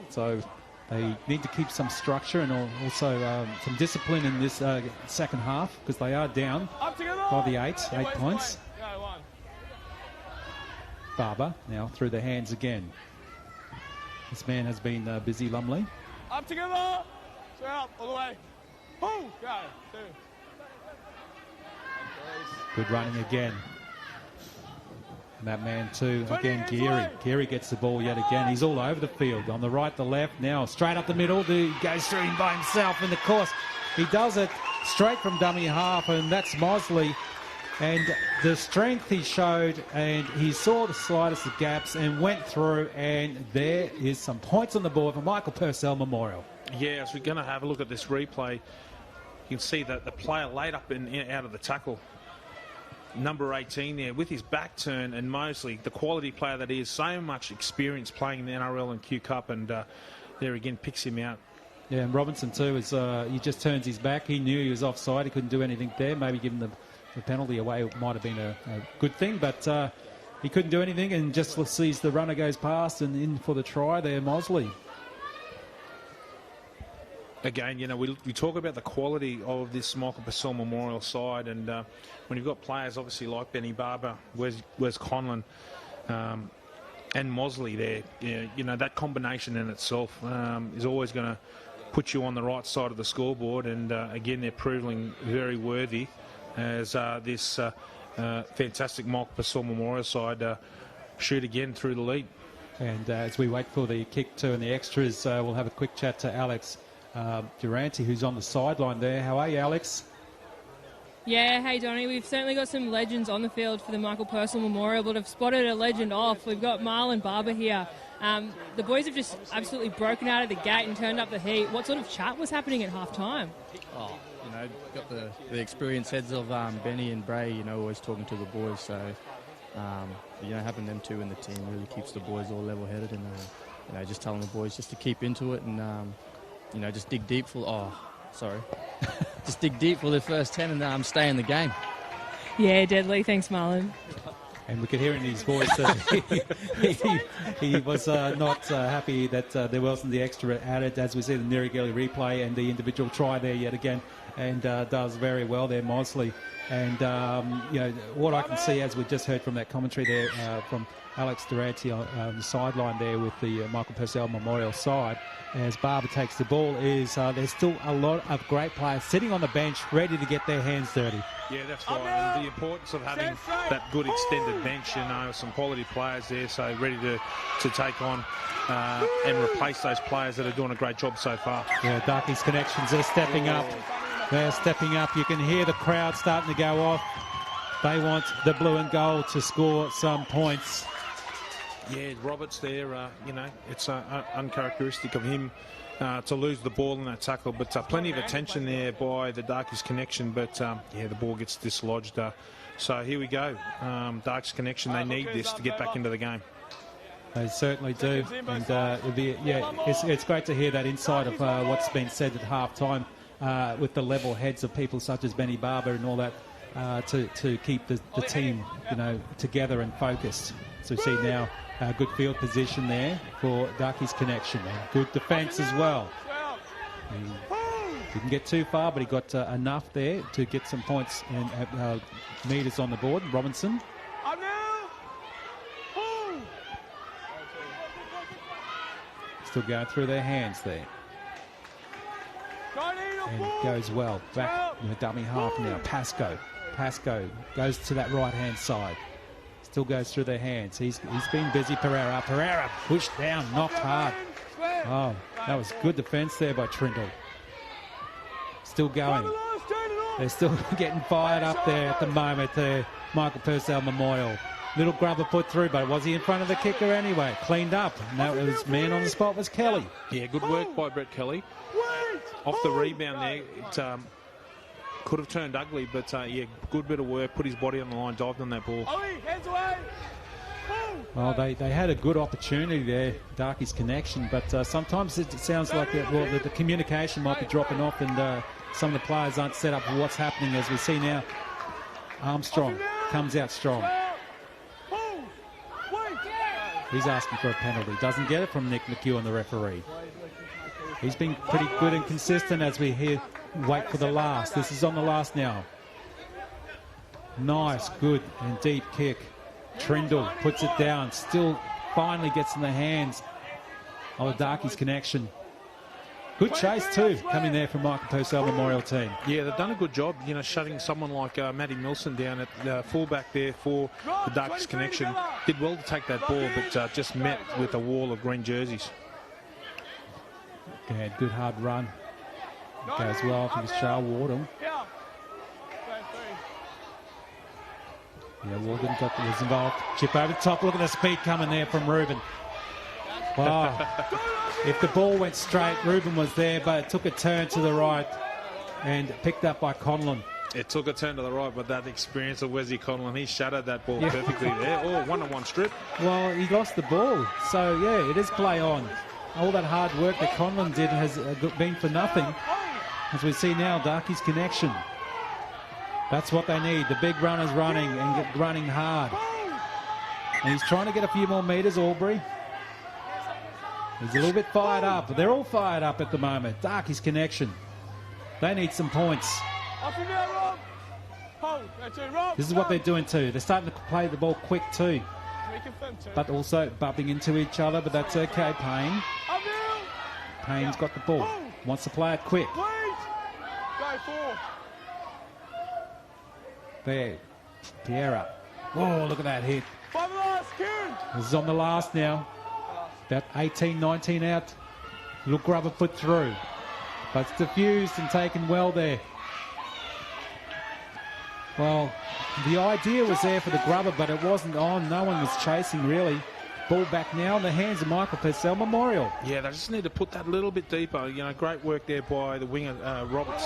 So they need to keep some structure and also some discipline in this second half, because they are down by the 8 points. Barber now through the hands again. This man has been busy, Lumley. Up together. Straight up, all the way. Boom. Go. 2. Good running again. And that man too, again, Geary. Geary gets the ball yet again. He's all over the field, on the right, the left, now straight up the middle. He goes through him by himself, and of course he does it straight from dummy half, and that's Mosley. And the strength he showed, and he saw the slightest of gaps and went through, and there is some points on the board for Michael Purcell Memorial. Yeah, as we're going to have a look at this replay, you can see that the player laid up and out of the tackle, number 18 there, with his back turn, and Mosley, the quality player that he is, so much experience playing in the NRL and Q Cup, and there again picks him out. Yeah, and Robinson too, is he just turns his back. He knew he was offside. He couldn't do anything there. Maybe give him the penalty away might have been a good thing, but he couldn't do anything, and just sees the runner goes past and in for the try there, Mosley. Again, you know, we talk about the quality of this Michael Purcell Memorial side, and when you've got players obviously like Benny Barber, Wes Conlon, and Mosley there, you know, that combination in itself is always going to put you on the right side of the scoreboard, and again, they're proving very worthy as this fantastic Michael Purcell Memorial side shoot again through the lead. And as we wait for the kick too and the extras, we'll have a quick chat to Alex Durante, who's on the sideline there. How are you, Alex? Yeah, hey Donnie, we've certainly got some legends on the field for the Michael Purcell Memorial, but I've spotted a legend off. We've got Marlon Barber here. The boys have just absolutely broken out of the gate and turned up the heat. What sort of chat was happening at half-time? Oh, you know, got the experienced heads of Benny and Bray, you know, always talking to the boys. So, you know, having them two in the team really keeps the boys all level-headed, and you know, just telling the boys just to keep into it and you know, just dig deep for. Just dig deep for the first 10 and stay in the game. Yeah, deadly. Thanks, Marlon. And we could hear in his voice that he was not happy that there wasn't the extra added, as we see the Nirigeli replay and the individual try there yet again, and does very well there, Mosley. And, you know, what I can see, as we just heard from that commentary there from Alex Durante on the sideline there with the Michael Purcell Memorial side, as Barber takes the ball, is there's still a lot of great players sitting on the bench ready to get their hands dirty. Yeah, that's right. And the importance of having that good extended bench, you know, some quality players there, so ready to take on and replace those players that are doing a great job so far. Yeah, Darkies Connections, they're stepping up. They're stepping up. You can hear the crowd starting to go off. They want the blue and gold to score some points. Yeah, Roberts there, you know, it's uncharacteristic of him to lose the ball in that tackle, but plenty of attention there by the Darkies Connection, but yeah, the ball gets dislodged. So here we go. Darkies Connection, they need this to get back into the game. They certainly do. And it's great to hear that inside of what's been said at half-time with the level heads of people such as Benny Barber and all that to keep the team, you know, together and focused. So we see now good field position there for Darkies Connection, and good defence as well. He didn't get too far, but he got enough there to get some points and meters on the board. Robinson. Still going through their hands there. And it goes well. Back in the dummy half now. Pascoe goes to that right-hand side. Still goes through their hands. He's been busy. Pereira pushed down, knocked hard. Oh, that was good defence there by Trindle. Still going. They're still getting fired up there at the moment there. Michael Purcell Memorial. Little grubber put through, but was he in front of the kicker anyway? Cleaned up. Now it was man on the spot was Kelly. Yeah, good work by Brett Kelly. Off the rebound there, it could have turned ugly, but yeah, good bit of work. Put his body on the line, dived on that ball. Well, they had a good opportunity there, Darkies Connection, but sometimes it sounds like the communication might be dropping off, and some of the players aren't set up for what's happening. As we see now, Armstrong comes out strong. He's asking for a penalty. Doesn't get it from Nick McHugh, the referee. He's been pretty good and consistent as we wait for the last. This is on the last now. Nice, good and deep kick. Trindle puts it down. Still finally gets in the hands of the Darkies Connection. Good chase too, coming there from Michael Purcell Memorial team. Yeah, they've done a good job, you know, shutting someone like Matty Milson down at fullback there for the Darkies Connection. Did well to take that ball, but just met with a wall of green jerseys. Yeah, good hard run. Goes well. I think it's Charles Wardle. Yeah, Wardle was involved. Chip over the top. Look at the speed coming there from Ruben. Wow. If the ball went straight, Ruben was there, but it took a turn to the right and picked up by Conlon. It took a turn to the right, but that experience of Wesley Conlon, he shadowed that ball perfectly there. Oh, one-on-one strip. Well, he lost the ball. So, yeah, it is play on. All that hard work that Conlon did has been for nothing. As we see now, Darkies Connection. That's what they need. The big runners running and running hard. And he's trying to get a few more meters, Albury. He's a little bit fired up. They're all fired up at the moment. Darkies Connection. They need some points. This is what they're doing too. They're starting to play the ball quick too. But also bumping into each other, but that's okay, Payne. Payne's got the ball. Wants to play it quick. There. Piera. Whoa, look at that hit. This is on the last now. About 18, 19 out. Little grubber put through. But it's diffused and taken well there. Well, the idea was there for the grubber, but it wasn't on. No one was chasing, really. Ball back now in the hands of Michael Purcell Memorial. Yeah, they just need to put that a little bit deeper. You know, great work there by the winger, Roberts.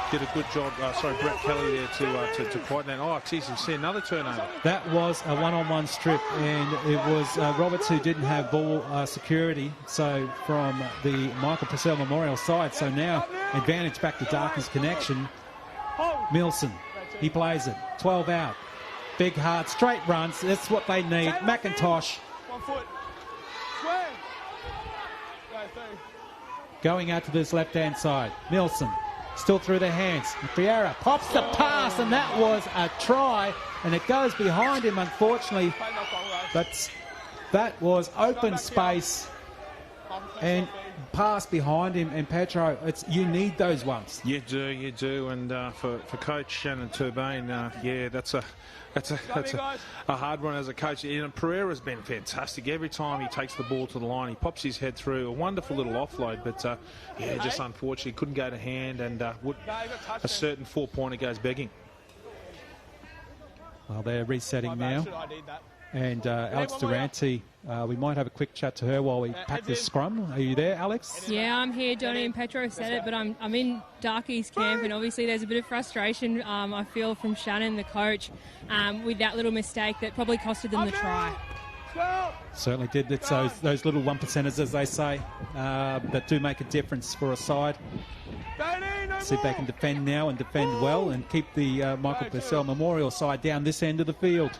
Did a good job. Brett Kelly there to quieten that. Oh, geez, you see another turnover. That was a one-on-one strip, and it was Roberts who didn't have ball security, so from the Michael Purcell Memorial side. So now, advantage back to Darkies Connection. Milson, he plays it. 12 out. Big, hard, straight runs. That's what they need. McIntosh. Going out to this left-hand side. Milson Still through their hands. Fiera pops the pass, and that was a try, and it goes behind him, unfortunately. But that was open space and pass behind him. And Petro, you need those ones. You do. And for Coach Shannon Turbane, yeah, that's a hard one as a coach. And Pereira's been fantastic. Every time he takes the ball to the line, he pops his head through. A wonderful little offload, but yeah, just unfortunately couldn't go to hand, and a certain 4-pointer goes begging. Well, they're resetting now. And Alex Durante, we might have a quick chat to her while we pack this scrum. Are you there, Alex? Yeah, I'm here. Johnny and Petro said it, but I'm in Darkies camp, and obviously there's a bit of frustration, I feel, from Shannon, the coach, with that little mistake that probably costed them the try. Certainly did. It's those little 1%ers, as they say, that do make a difference for a side. See if they can defend now and defend well and keep the Michael Purcell Memorial side down this end of the field.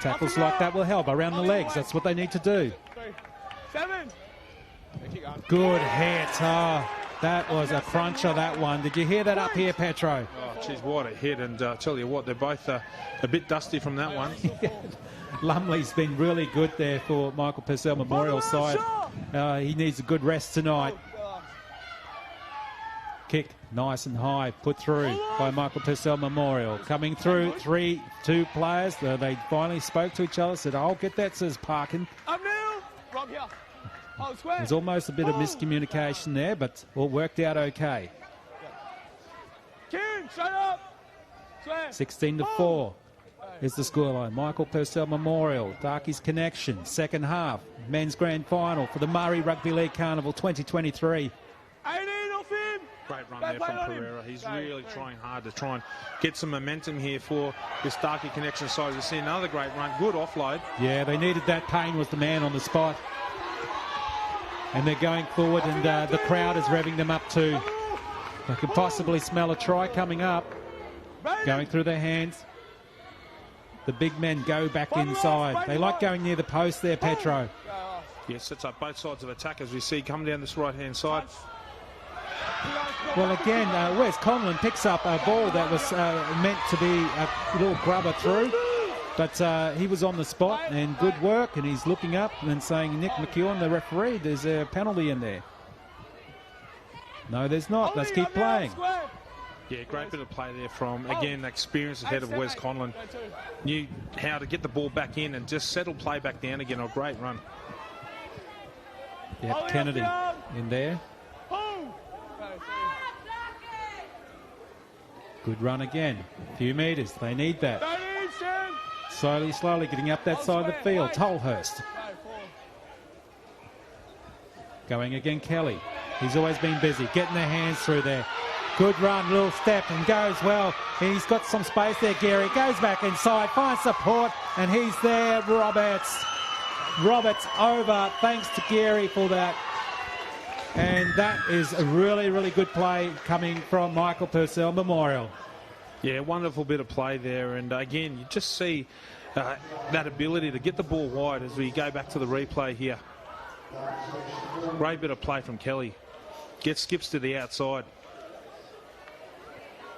Tackles like that will help around the legs. That's what they need to do. Good hit. That was a cruncher, that one. Did you hear that up here, Petro? Oh, geez, what a hit. And tell you what, they're both a bit dusty from that one. Lumley's been really good there for Michael Purcell Memorial side. He needs a good rest tonight. Kick nice and high, put through by Michael Purcell Memorial. Coming through, 3-2 players. They finally spoke to each other, said, I'll get that, says Parkin. There's almost a bit of miscommunication there, but all worked out okay. 16-4 is the scoreline. Michael Purcell Memorial, Darkies connection, second half, men's grand final for the Murray Rugby League Carnival 2023. Great run there from Pereira. He's really trying hard to try and get some momentum here for this Darkie connection side. You see another great run. Good offload. Yeah, they needed that. Payne was the man on the spot. And they're going forward, and the crowd is revving them up too. They could possibly smell a try coming up. Going through their hands. The big men go back inside. They like going near the post there, Petro. Yeah, sets up both sides of attack as we see come down this right-hand side. Well, again, Wes Conlon picks up a ball that was meant to be a little grubber through, but he was on the spot, and good work, and he's looking up and saying, Nick McEwen, the referee, there's a penalty in there. No, there's not. Let's keep playing. Yeah, great bit of play there from, again, the experience ahead of Wes Conlon. Knew how to get the ball back in and just settle play back down again. A great run. Yep, Kennedy in there. Good run again. A few metres. They need that. Slowly getting up that side of the field. Tolhurst. Going again, Kelly. He's always been busy. Getting their hands through there. Good run, little step, and goes well. He's got some space there, Gary. Goes back inside, finds support, and he's there, Roberts. Roberts over. Thanks to Gary for that. And that is a really good play coming from Michael Purcell Memorial. Yeah, wonderful bit of play there. And again, you just see that ability to get the ball wide as we go back to the replay here. Great bit of play from Kelly. Skips to the outside.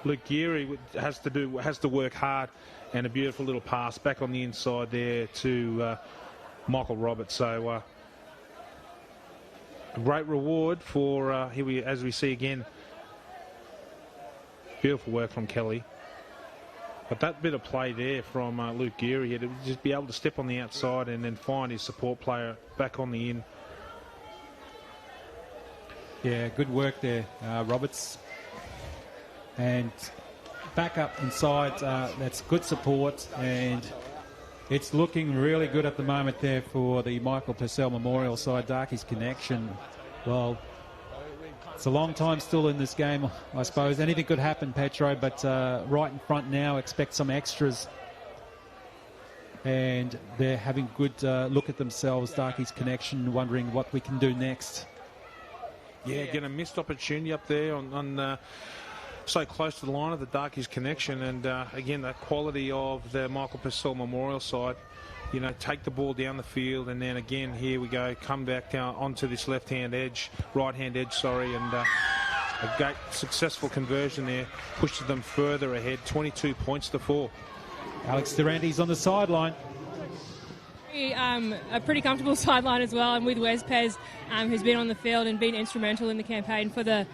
Luke Geary has to work hard, and a beautiful little pass back on the inside there to Michael Roberts. So great reward for as we see again. Beautiful work from Kelly. But that bit of play there from Luke Geary, to just be able to step on the outside and then find his support player back on the in. Yeah, good work there, Roberts. And back up inside, that's good support, and it's looking really good at the moment there for the Michael Purcell Memorial side. Darkies connection. Well, it's a long time still in this game, I suppose. Anything could happen, Petro, but right in front now, expect some extras. And they're having good look at themselves, Darkies connection, wondering what we can do next. Yeah, again, a missed opportunity up there on so close to the line of the Darkies connection, and again, the quality of the Michael Purcell Memorial side. You know, take the ball down the field, and then again, here we go, come back down onto this right-hand edge, and A great successful conversion there pushes them further ahead, 22 points to 4. Alex Durante's on the sideline. A pretty comfortable sideline as well, and with Wes Pez, who's been on the field and been instrumental in the campaign for the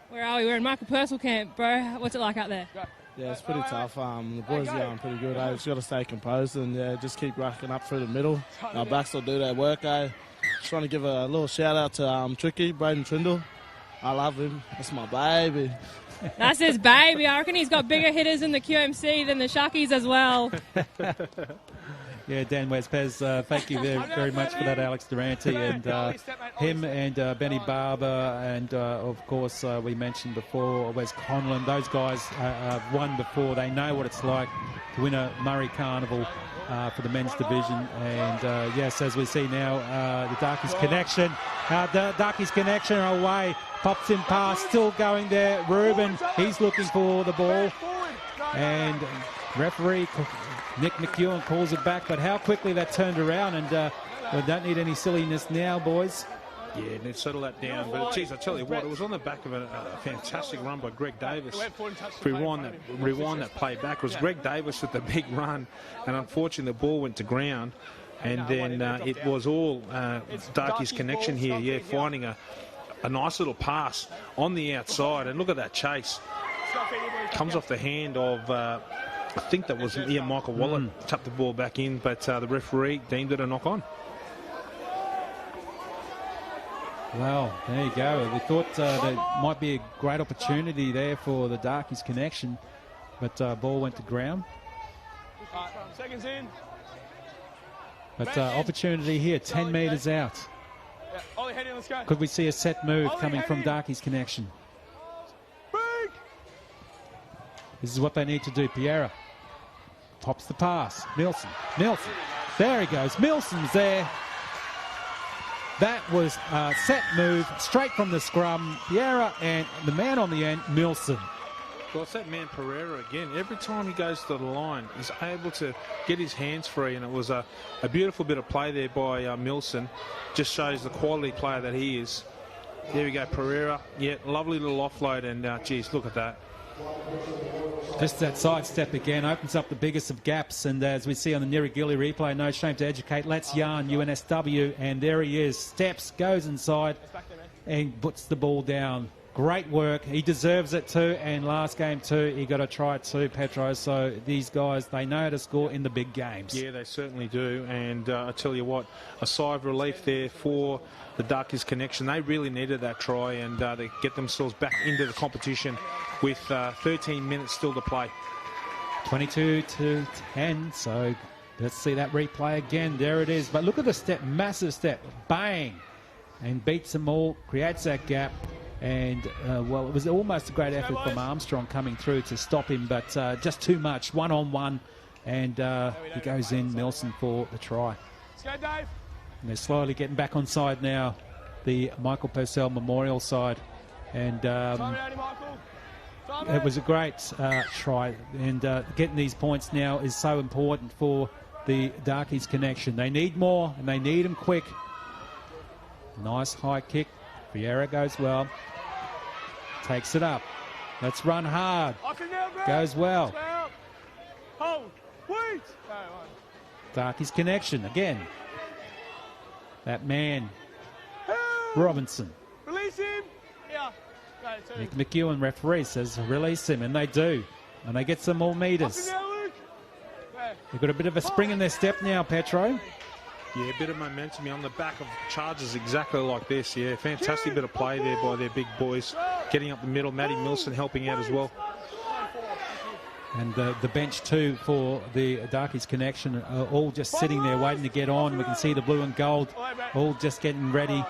where are we? We're in Michael Purcell camp, bro. What's it like out there? Yeah, it's pretty tough. The boys are going pretty good. Just got to stay composed and just keep racking up through the middle. Our backs will do their work. Just want to give a little shout out to Tricky, Braden Trindle. I love him. That's my baby. That's his baby. I reckon he's got bigger hitters in the QMC than the Sharkies as well. Yeah, Dan Wespez, thank you very much for that, Alex Durante, and him and Benny Barber, and of course we mentioned before Wes Conlon. Those guys have won before. They know what it's like to win a Murray Carnival for the men's division. And yes, as we see now, the Darkies connection. The Darkies connection away. Pops in past, still going there. Ruben, he's looking for the ball. And referee Nick McEwen calls it back, but how quickly that turned around, and we don't need any silliness now, boys. Yeah, they've settled that down. But, geez, I tell you what, it was on the back of a fantastic run by Greg Davis. If we rewind that play back, it was Greg Davis with the big run, and unfortunately the ball went to ground, and then it was all Darkies connection here, yeah, finding a nice little pass on the outside, and look at that chase. Comes off the hand of... I think that was Michael Wallen tapped the ball back in, but the referee deemed it a knock on. Well, there you go. We thought there might be a great opportunity there for the Darkies connection, but ball went to ground. Seconds in. But opportunity here, 10 metres out. Yeah. Ollie, head in, let's go. Could we see a set move coming from Darkies connection? This is what they need to do. Piera pops the pass. Milson. There he goes. Milson's there. That was a set move straight from the scrum. Piera and the man on the end, Milson. Well, it's that man Pereira again. Every time he goes to the line, he's able to get his hands free, and it was a beautiful bit of play there by Milson. Just shows the quality player that he is. There we go, Pereira. Yeah, lovely little offload, and geez, look at that. Just that sidestep again opens up the biggest of gaps, and as we see on the Nirigili replay, no shame to educate. Let's yarn UNSW, and there he is. Steps, goes inside, and puts the ball down. Great work. He deserves it too, and last game too, he got a try too, Petro. So these guys, they know how to score in the big games. Yeah, they certainly do, and I tell you what, a sigh of relief there for the Darkies connection. They really needed that try, and they get themselves back into the competition with 13 minutes still to play. 22-10, so let's see that replay again. There it is. But look at the step, massive step. Bang! And beats them all, creates that gap. And, well, it was almost a great effort from Armstrong coming through to stop him, but just too much, one-on-one. And he goes in, Nelson, for the try. Let's go, Dave. And they're slowly getting back on side now, the Michael Purcell Memorial side. And it was a great try. And getting these points now is so important for the Darkies connection. They need more, and they need them quick. Nice high kick. Vieira goes well. Takes it up. Let's run hard. Goes well. Hold. Wait. Darkies connection again. That man, Robinson. Release him. Yeah. Nick McEwen, referee, says release him, and they do. And they get some more metres. They've got a bit of a spring in their step now, Petro. Yeah, a bit of momentum on the back of charges exactly like this. Yeah, fantastic bit of play there by their big boys. Getting up the middle, Matty Milson helping out as well. And the bench too for the Darkies connection are all just sitting there waiting to get on. We can see the blue and gold all just getting ready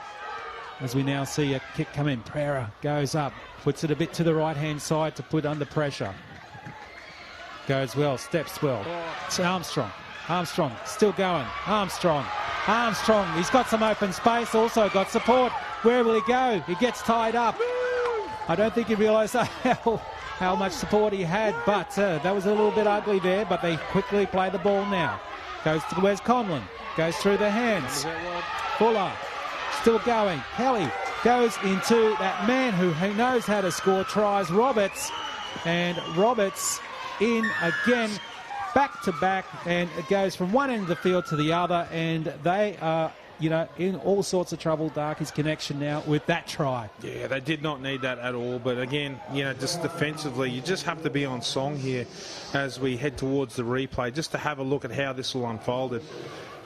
as we now see a kick come in. Pereira goes up, puts it a bit to the right-hand side to put under pressure. Goes well, steps well. It's Armstrong, still going. Armstrong, he's got some open space, also got support. Where will he go? He gets tied up. I don't think he realised how much support he had, but that was a little bit ugly there, but they quickly play the ball now. Goes to where's Conlon? Goes through the hands. Fuller, still going. Kelly goes into that man who knows how to score tries, Roberts. And Roberts in again, back to back, and it goes from one end of the field to the other, and they are, you know, in all sorts of trouble, Darkies Connection now with that try. Yeah, they did not need that at all, but again, you know, just defensively, you just have to be on song here as we head towards the replay, just to have a look at how this will unfold.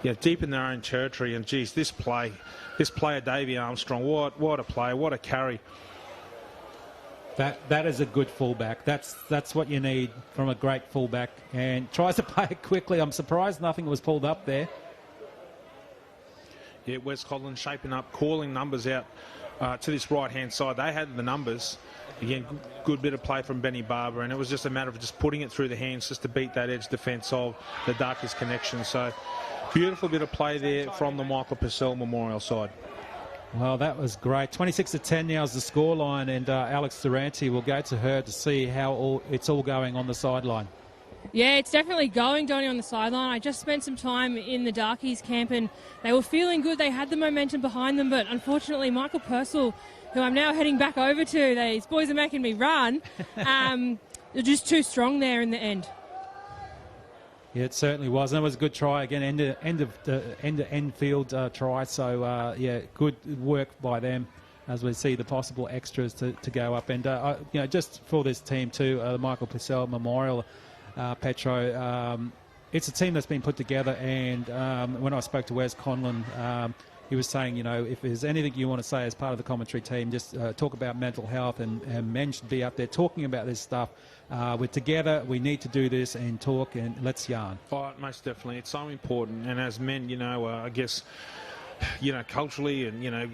You know, deep in their own territory, and geez, this play of Davey Armstrong, what a play, what a carry. That is a good fullback. That's what you need from a great fullback, and tries to play it quickly. I'm surprised nothing was pulled up there. Yeah, West Cotland shaping up, calling numbers out to this right-hand side. They had the numbers. Again, good bit of play from Benny Barber, and it was just a matter of just putting it through the hands just to beat that edge defence of the Darkies Connection. So, beautiful bit of play there from the Michael Purcell Memorial side. Well, that was great. 26-10 now is the scoreline, and Alex Durante will go to her to see how it's all going on the sideline. Yeah, it's definitely going, Donnie, on the sideline. I just spent some time in the Darkies camp, and they were feeling good. They had the momentum behind them, but unfortunately, Michael Purcell, who I'm now heading back over to, these boys are making me run, they're just too strong there in the end. Yeah, it certainly was. And it was a good try again, end-to-end field try. So yeah, good work by them as we see the possible extras to go up. And you know, just for this team too, the Michael Purcell Memorial, Petro. It's a team that's been put together. And when I spoke to Wes Conlon, he was saying, you know, if there's anything you want to say as part of the commentary team, just talk about mental health, and men should be up there talking about this stuff. We're together, we need to do this and talk, and let's yarn. Oh, most definitely. It's so important. And as men, you know, I guess, you know, culturally, and, you know,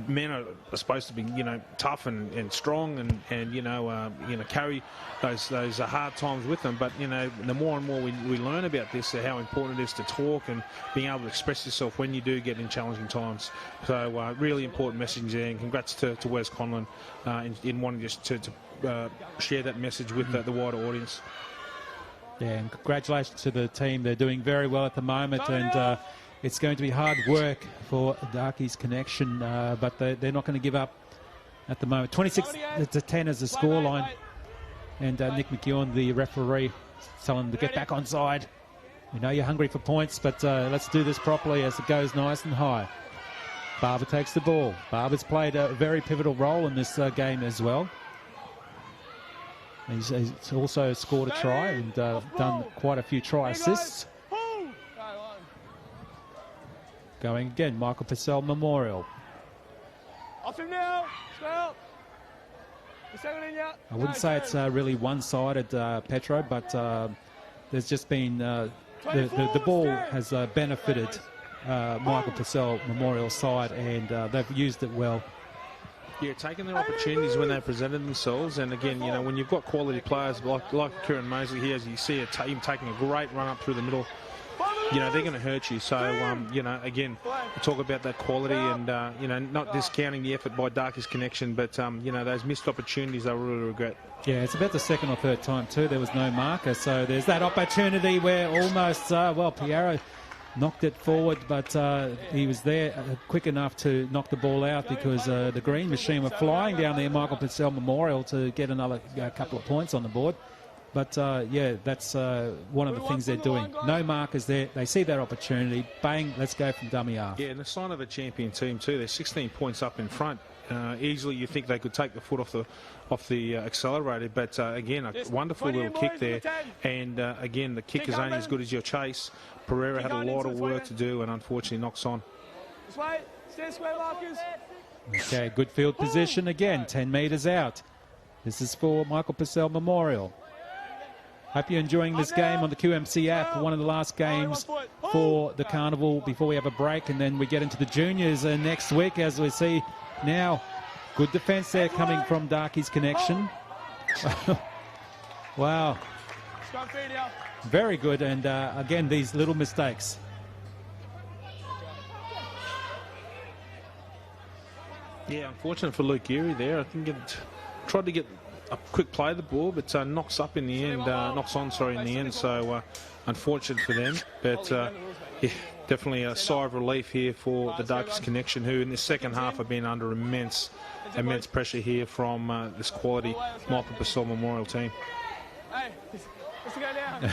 men are supposed to be, you know, tough and strong and you know, carry those hard times with them. But, you know, the more and more we learn about this, how important it is to talk and being able to express yourself when you do get in challenging times. So really important message there, and congrats to Wes Conlon in wanting just to share that message with the wider audience. Yeah, and congratulations to the team. They're doing very well at the moment, and it's going to be hard work for Darkies Connection, but they're not going to give up at the moment. 26-10 is the scoreline, and Nick McEwen, the referee, telling them to get back on side. We know you're hungry for points, but let's do this properly as it goes nice and high. Barber takes the ball. Barber's played a very pivotal role in this game as well. He's also scored a try and done quite a few try assists. Going again, Michael Purcell Memorial. Off him now. Stop. I wouldn't say it's really one-sided, Petro, but there's just been the ball has benefited Michael Purcell Memorial side, and they've used it well. Yeah, taking their opportunities when they presented themselves, and again, you know, when you've got quality players like Kieran Mosley here, as you see him taking a great run up through the middle, you know, they're going to hurt you. So, you know, again, we talk about that quality and, you know, not discounting the effort by Darkies Connection, but, you know, those missed opportunities they'll really regret. Yeah, it's about the second or third time too. There was no marker, so there's that opportunity where almost, well, Piero knocked it forward, but he was there quick enough to knock the ball out because the green machine were flying down there, Michael Purcell Memorial, to get another couple of points on the board. But, yeah, that's one of the things they're doing. No markers there. They see that opportunity. Bang, let's go from dummy half. Yeah, and the sign of a champion team too. They're 16 points up in front. Easily you think they could take the foot off the accelerator, but again, a wonderful little kick there. And again, the kick is only as good as your chase. Pereira had a lot of work to do and unfortunately knocks on. Okay, good field position again, 10 metres out. This is for Michael Purcell Memorial. Hope you're enjoying this game on the QMC app, one of the last games for the Carnival before we have a break, and then we get into the juniors next week, as we see now. Good defence there coming from Darkies Connection. Wow. Very good, and again, these little mistakes. Yeah, unfortunate for Luke Geary there. I think it tried to get a quick play of the ball, but knocks on in the end. So unfortunate for them. But yeah, definitely a sigh of relief here for the Darkies connection, who in the second half have been under immense pressure here from this quality Michael Purcell Memorial team. Hey, let's go down.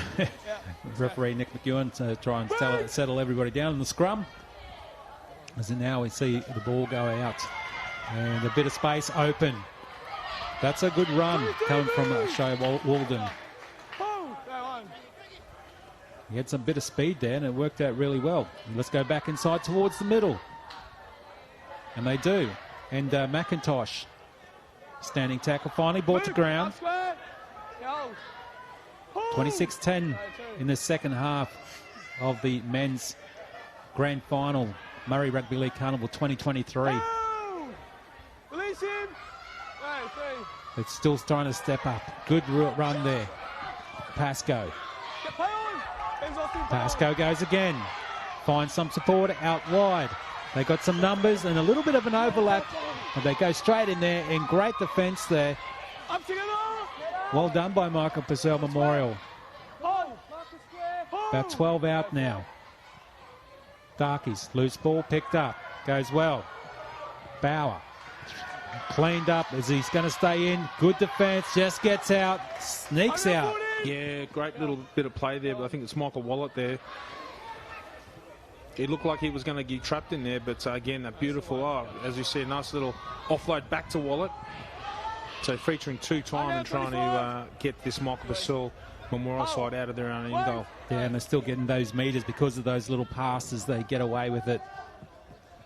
Referee Nick McEwen to try and settle everybody down in the scrum. As in now we see the ball go out. And a bit of space open. That's a good run coming from Shea Walden. He had some bit of speed there and it worked out really well. Let's go back inside towards the middle. And they do. And McIntosh, standing tackle, finally brought to ground. 26-10 in the second half of the men's grand final, Murray Rugby League Carnival 2023. Release him. It's still trying to step up. Good run there. Pascoe. Pascoe goes again. Finds some support out wide. They got some numbers and a little bit of an overlap. And they go straight in there in great defence there. Well done by Michael Purcell Memorial. About 12 out now. Darkies, loose ball picked up. Goes well. Bauer. Cleaned up as he's going to stay in. Good defence. Just gets out. Sneaks out. Yeah, great little bit of play there, but I think it's Michael Wallet there. It looked like he was going to get trapped in there, but again, a beautiful, as you see, a nice little offload back to Wallet. So featuring 2 times and trying to get this Michael Purcell Memorial side out of their own end goal. Yeah, and they're still getting those metres because of those little passes. They get away with it.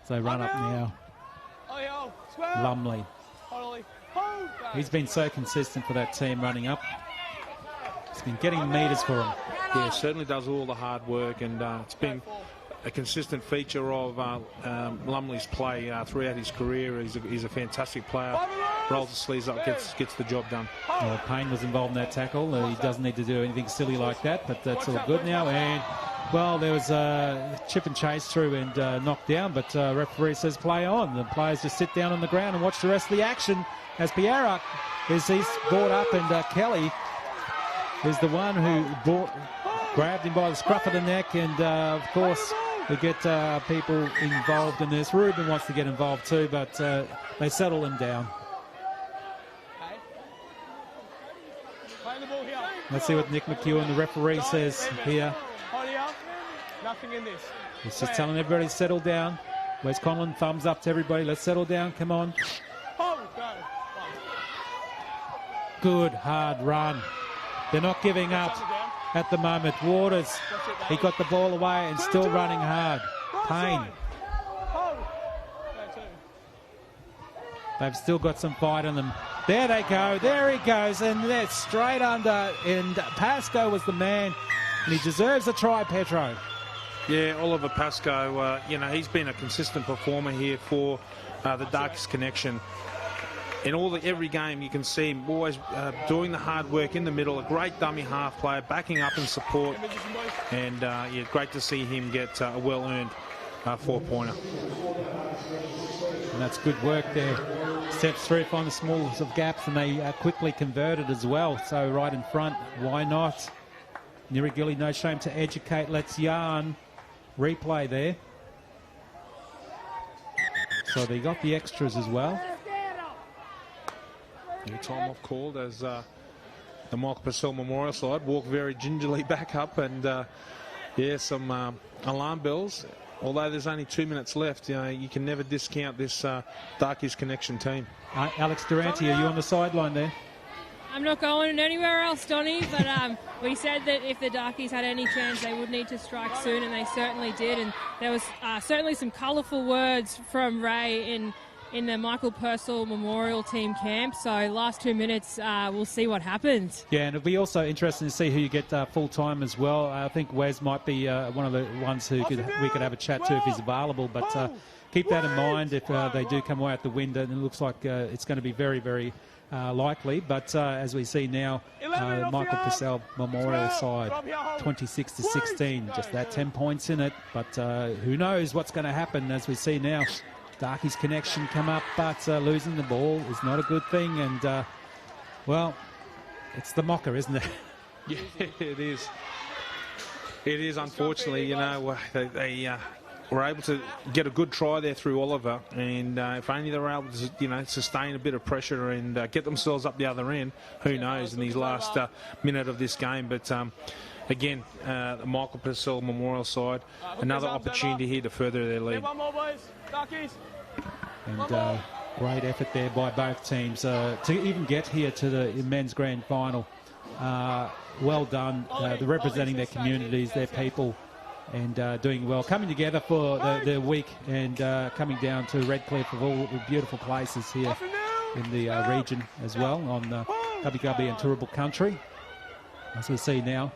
So run up now. Lumley. He's been so consistent for that team running up. He's been getting metres for him. Yeah, certainly does all the hard work, and it's been a consistent feature of Lumley's play throughout his career. He's a fantastic player. Rolls the sleeves up, gets the job done. Well, Payne was involved in that tackle. He doesn't need to do anything silly like that, but that's all good now. And, well, there was a chip and chase through and knocked down, but referee says play on. The players just sit down on the ground and watch the rest of the action as Pierre he's brought up, and Kelly is the one who grabbed him by the scruff of the neck, and of course we get people involved in this. Ruben wants to get involved too, but they settle him down. Let's see what Nick McEwen, the referee, says here. Nothing in this. He's just telling everybody to settle down. Wes Conlon, thumbs up to everybody. Let's settle down. Come on. Good hard run. They're not giving up at the moment. Waters, he got the ball away and still running hard. Payne. They've still got some fight in them. There they go. There he goes. And they're straight under. And Pascoe was the man. And he deserves a try, Petro. Yeah, Oliver Pascoe, he's been a consistent performer here for the Darkies connection. In every game, you can see him always doing the hard work in the middle, a great dummy half player, backing up in support, and great to see him get a well-earned 4-pointer. And that's good work there. Steps through, find the smallest of gaps, and they quickly converted as well. So right in front, why not? Nirigili, no shame to educate. Let's yarn. Replay there. So they got the extras as well. New time off called as the Michael Purcell Memorial side walk very gingerly back up, and some alarm bells. Although there's only 2 minutes left, you can never discount this Darkies connection team. Alex Durante, are you on the sideline there? I'm not going anywhere else, Donny, but we said that if the Darkies had any chance, they would need to strike soon, and they certainly did. And there was certainly some colourful words from Ray in the Michael Purcell Memorial Team camp. So last 2 minutes, we'll see what happens. Yeah, and it'll be also interesting to see who you get full-time as well. I think Wes might be one of the ones who we could have a chat to if he's available. But keep that in mind if they do come away at the window. And it looks like it's going to be very, very likely. But as we see now, Michael Purcell Memorial side, 26-16, just that 10 points in it. But who knows what's going to happen as we see now. Darkies connection come up, but losing the ball is not a good thing. And, well, it's the mocker, isn't it? Yeah, it is. It is, unfortunately, you know, they were able to get a good try there through Oliver, and if only they were able to, you know, sustain a bit of pressure and get themselves up the other end, who knows in these last minute of this game. But again, the Michael Purcell Memorial side, another opportunity here to further their lead. One more, boys. Darkies. And great effort there by both teams to even get here to the men's grand final. Well done. They're representing their communities, their people, and doing well. Coming together for the week and coming down to Redcliffe, of all the beautiful places here in the region as well on WW and Turrbal country. As we see now,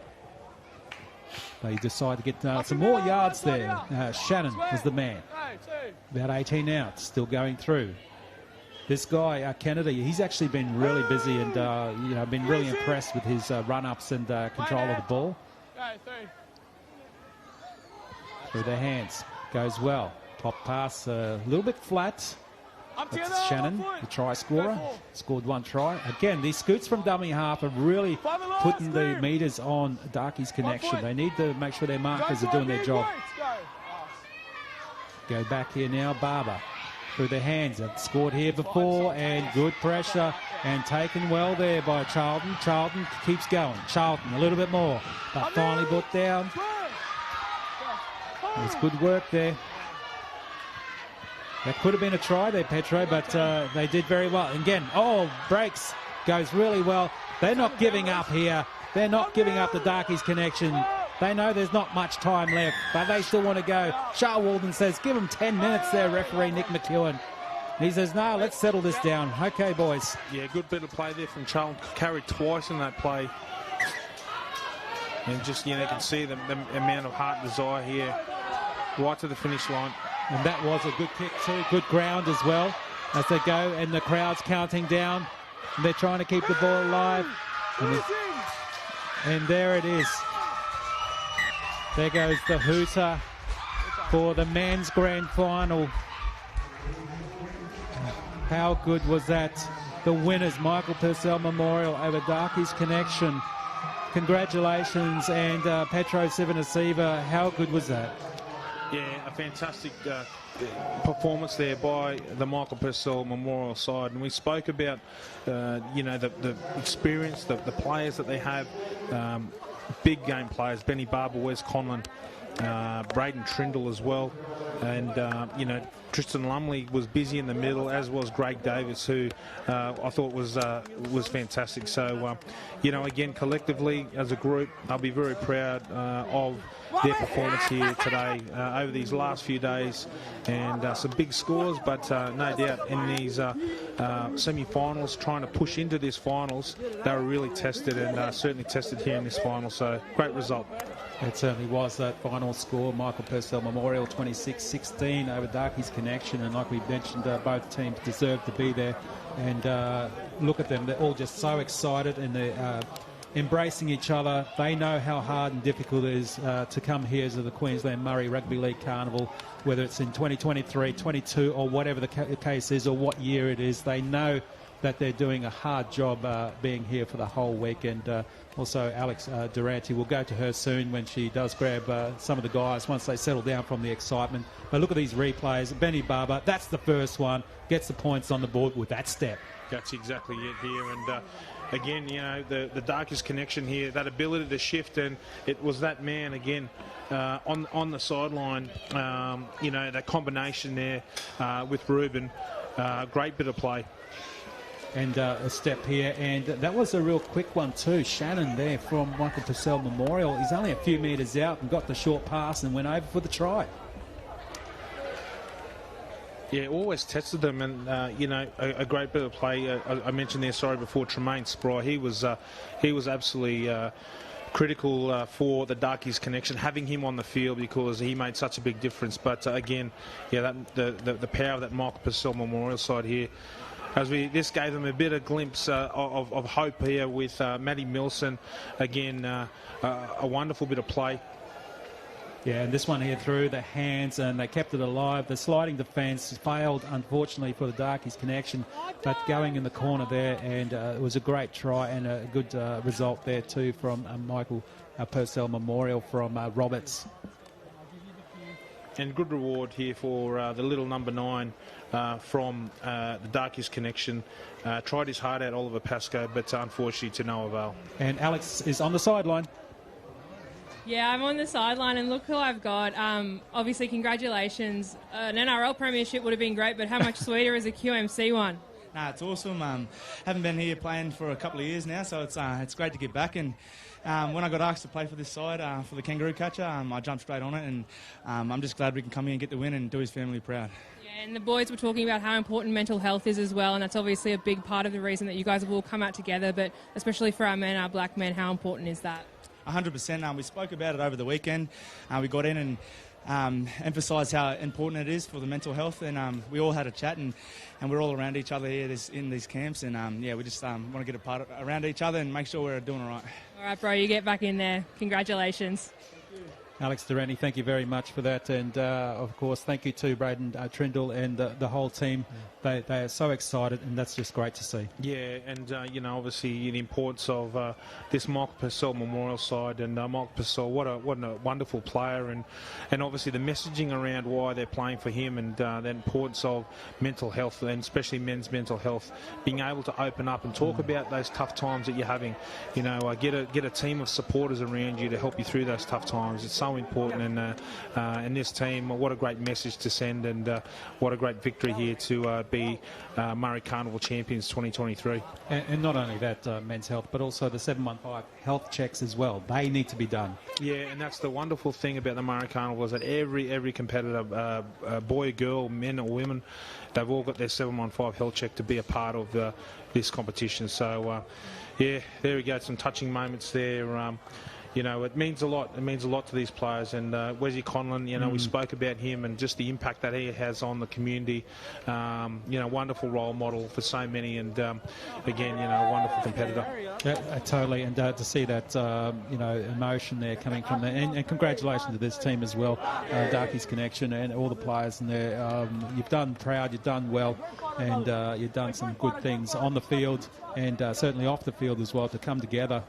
they decide to get some more yards there. Shannon was the man. About 18 out, still going through. This guy, Kennedy, he's actually been really busy and you know, been really impressed with his run-ups and control of the ball. Through their hands, goes well. Top pass, a little bit flat. That's Shannon, the try scorer, scored one try. Again, these scoots from dummy half are really putting the meters on Darkies connection. They need to make sure their markers are doing their job. Go back here now, Barber. Through their hands, have scored here before, and good pressure, and taken well there by Charlton. Charlton keeps going. Charlton a little bit more, but finally brought down. It's good work there. That could have been a try there, Petro, but they did very well. Again, breaks, goes really well. They're not giving up here. They're not giving up the Darkies connection. They know there's not much time left, but they still want to go. Charles Walden says, give them 10 minutes there, referee Nick McEwen. He says, no, let's settle this down. Okay, boys. Yeah, good bit of play there from Charlton. Carried twice in that play. And just, you know, you can see the amount of heart and desire here. Right to the finish line. And that was a good kick too. Good ground as well as they go. And the crowd's counting down. And they're trying to keep the ball alive. And there it is. There goes the hooter for the men's grand final. How good was that? The winners, Michael Purcell Memorial over Darkies Connection. Congratulations, and Petro Sivanasiva, how good was that? Yeah, a fantastic performance there by the Michael Purcell Memorial side. And we spoke about, you know, the experience, the players that they have. Big game players, Benny Barber, Wes Conlon, Braden Trindle as well. And, you know, Tristan Lumley was busy in the middle, as was Greg Davis, who I thought was fantastic. So, you know, again, collectively, as a group, I'll be very proud of their performance here today over these last few days. And some big scores, but no doubt in these semi-finals, trying to push into this finals, they were really tested and certainly tested here in this final. So, great result. It certainly was that final score. Michael Purcell Memorial 26-16 over Darkies Connection, and like we mentioned, both teams deserve to be there. And look at them, they're all just so excited and they're embracing each other. They know how hard and difficult it is to come here to the Queensland Murray Rugby League Carnival, whether it's in 2023, 22 or whatever the case is or what year it is. They know that they're doing a hard job being here for the whole week. And also Alex Durante, we'll go to her soon when she does grab some of the guys once they settle down from the excitement. But look at these replays. Benny Barber, that's the first one, gets the points on the board with that step. That's exactly it here. And again, you know, the Darkies connection here, that ability to shift, and it was that man again on the sideline, you know, that combination there with Ruben. Great bit of play. And a step here, and that was a real quick one too. Shannon there from Michael Purcell Memorial. He's only a few metres out and got the short pass and went over for the try. Yeah, always tested them, and you know, a great bit of play. I mentioned there, sorry, before Tremaine Spry. He was absolutely critical for the Darkies connection, having him on the field because he made such a big difference. But again, yeah, the power of that Michael Purcell Memorial side here. This gave them a bit of glimpse of hope here with Matty Milson. Again, a wonderful bit of play. Yeah, and this one here through the hands, and they kept it alive. The sliding defence failed, unfortunately, for the Darkies connection, but going in the corner there, and it was a great try and a good result there too from Michael Purcell Memorial from Roberts. And good reward here for the little number 9 from the Darkies connection. Tried his heart out, Oliver Pascoe, but unfortunately to no avail. And Alex is on the sideline. Yeah, I'm on the sideline, and look who I've got. Obviously, congratulations. An NRL premiership would have been great, but how much sweeter is a QMC one? Nah, it's awesome. Haven't been here playing for a couple of years now, so it's great to get back. And when I got asked to play for this side, for the Kangaroo Catcher, I jumped straight on it, and I'm just glad we can come here and get the win and do his family proud. Yeah, and the boys were talking about how important mental health is as well, and that's obviously a big part of the reason that you guys have all come out together, but especially for our men, our black men, how important is that? 100%. We spoke about it over the weekend. We got in and emphasised how important it is for the mental health, and we all had a chat, and we're all around each other here in these camps, and we just want to get around each other and make sure we're doing all right. All right, bro, you get back in there. Congratulations. Alex Durrani, thank you very much for that, and of course thank you to Braden Trindle and the whole team. They are so excited, and that's just great to see. Yeah, and you know, obviously the importance of this Michael Purcell Memorial side, and Michael Purcell, what a wonderful player, and obviously the messaging around why they're playing for him, and the importance of mental health, and especially men's mental health, being able to open up and talk about those tough times that you're having. You know, get a team of supporters around you to help you through those tough times. It's so important, and this team, what a great message to send, and what a great victory here to be Murray Carnival champions 2023. And not only that, men's health, but also the 715 health checks as well. They need to be done. Yeah, and that's the wonderful thing about the Murray Carnival, is that every competitor, boy, girl, men or women, they've all got their 715 health check to be a part of this competition. So, yeah, there we go. Some touching moments there. You know, it means a lot. It means a lot to these players. And Wesley Conlon, you know, we spoke about him and just the impact that he has on the community. You know, wonderful role model for so many. And, again, you know, a wonderful competitor. Yeah, totally. And to see that, you know, emotion there coming from there. And congratulations to this team as well, Darkies Connection and all the players in there. You've done proud, you've done well, and you've done some good things on the field and certainly off the field as well, to come together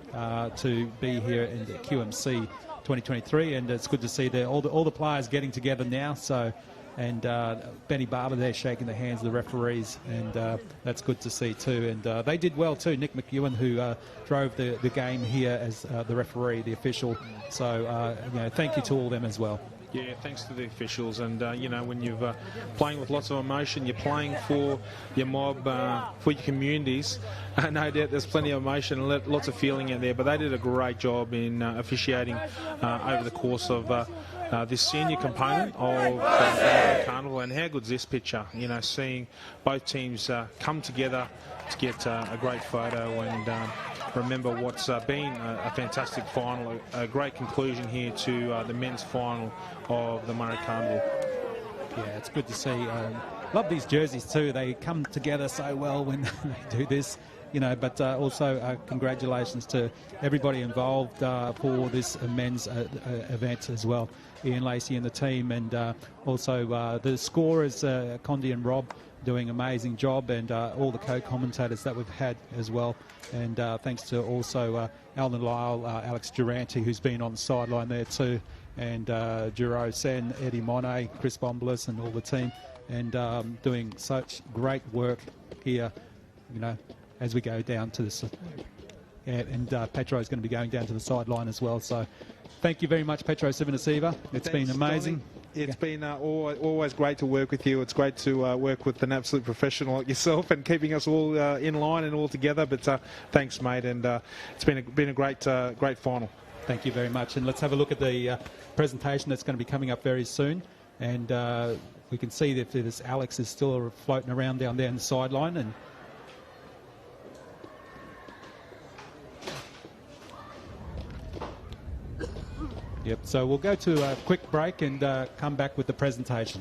to be here in the QMC 2023, and it's good to see all the players getting together now. So, and Benny Barber there shaking the hands of the referees, and that's good to see too. And they did well too. Nick McEwen, who drove the game here as the referee, the official. So, you know, thank you to all them as well. Yeah, thanks to the officials. And, you know, when you're playing with lots of emotion, you're playing for your mob, for your communities, no doubt there's plenty of emotion and lots of feeling out there. But they did a great job in officiating over the course of this senior component of the Carnival. And how good's this picture? You know, seeing both teams come together to get a great photo and remember what's been a fantastic final, a great conclusion here to the men's final of the Murray Carnival. Yeah, it's good to see. Love these jerseys too. They come together so well when they do this, you know, but also congratulations to everybody involved for this men's event as well. Ian Lacey and the team, and also the scorers, Condi and Rob, doing an amazing job, and all the co-commentators that we've had as well. And thanks to also Alan Lyle, Alex Durante, who's been on the sideline there too, and Juro Sen, Eddie Monet, Chris Bombolis, and all the team, and doing such great work here, you know, as we go down to the... Yeah, and Petro is going to be going down to the sideline as well. So thank you very much, Petro Sivanasiva. It's been amazing. It's been always great to work with you. It's great to work with an absolute professional like yourself and keeping us all in line and all together. But thanks, mate, and it's been a great final. Thank you very much. And let's have a look at the presentation that's going to be coming up very soon. And we can see that this Alex is still floating around down there on the sideline. And yep, so we'll go to a quick break and come back with the presentation.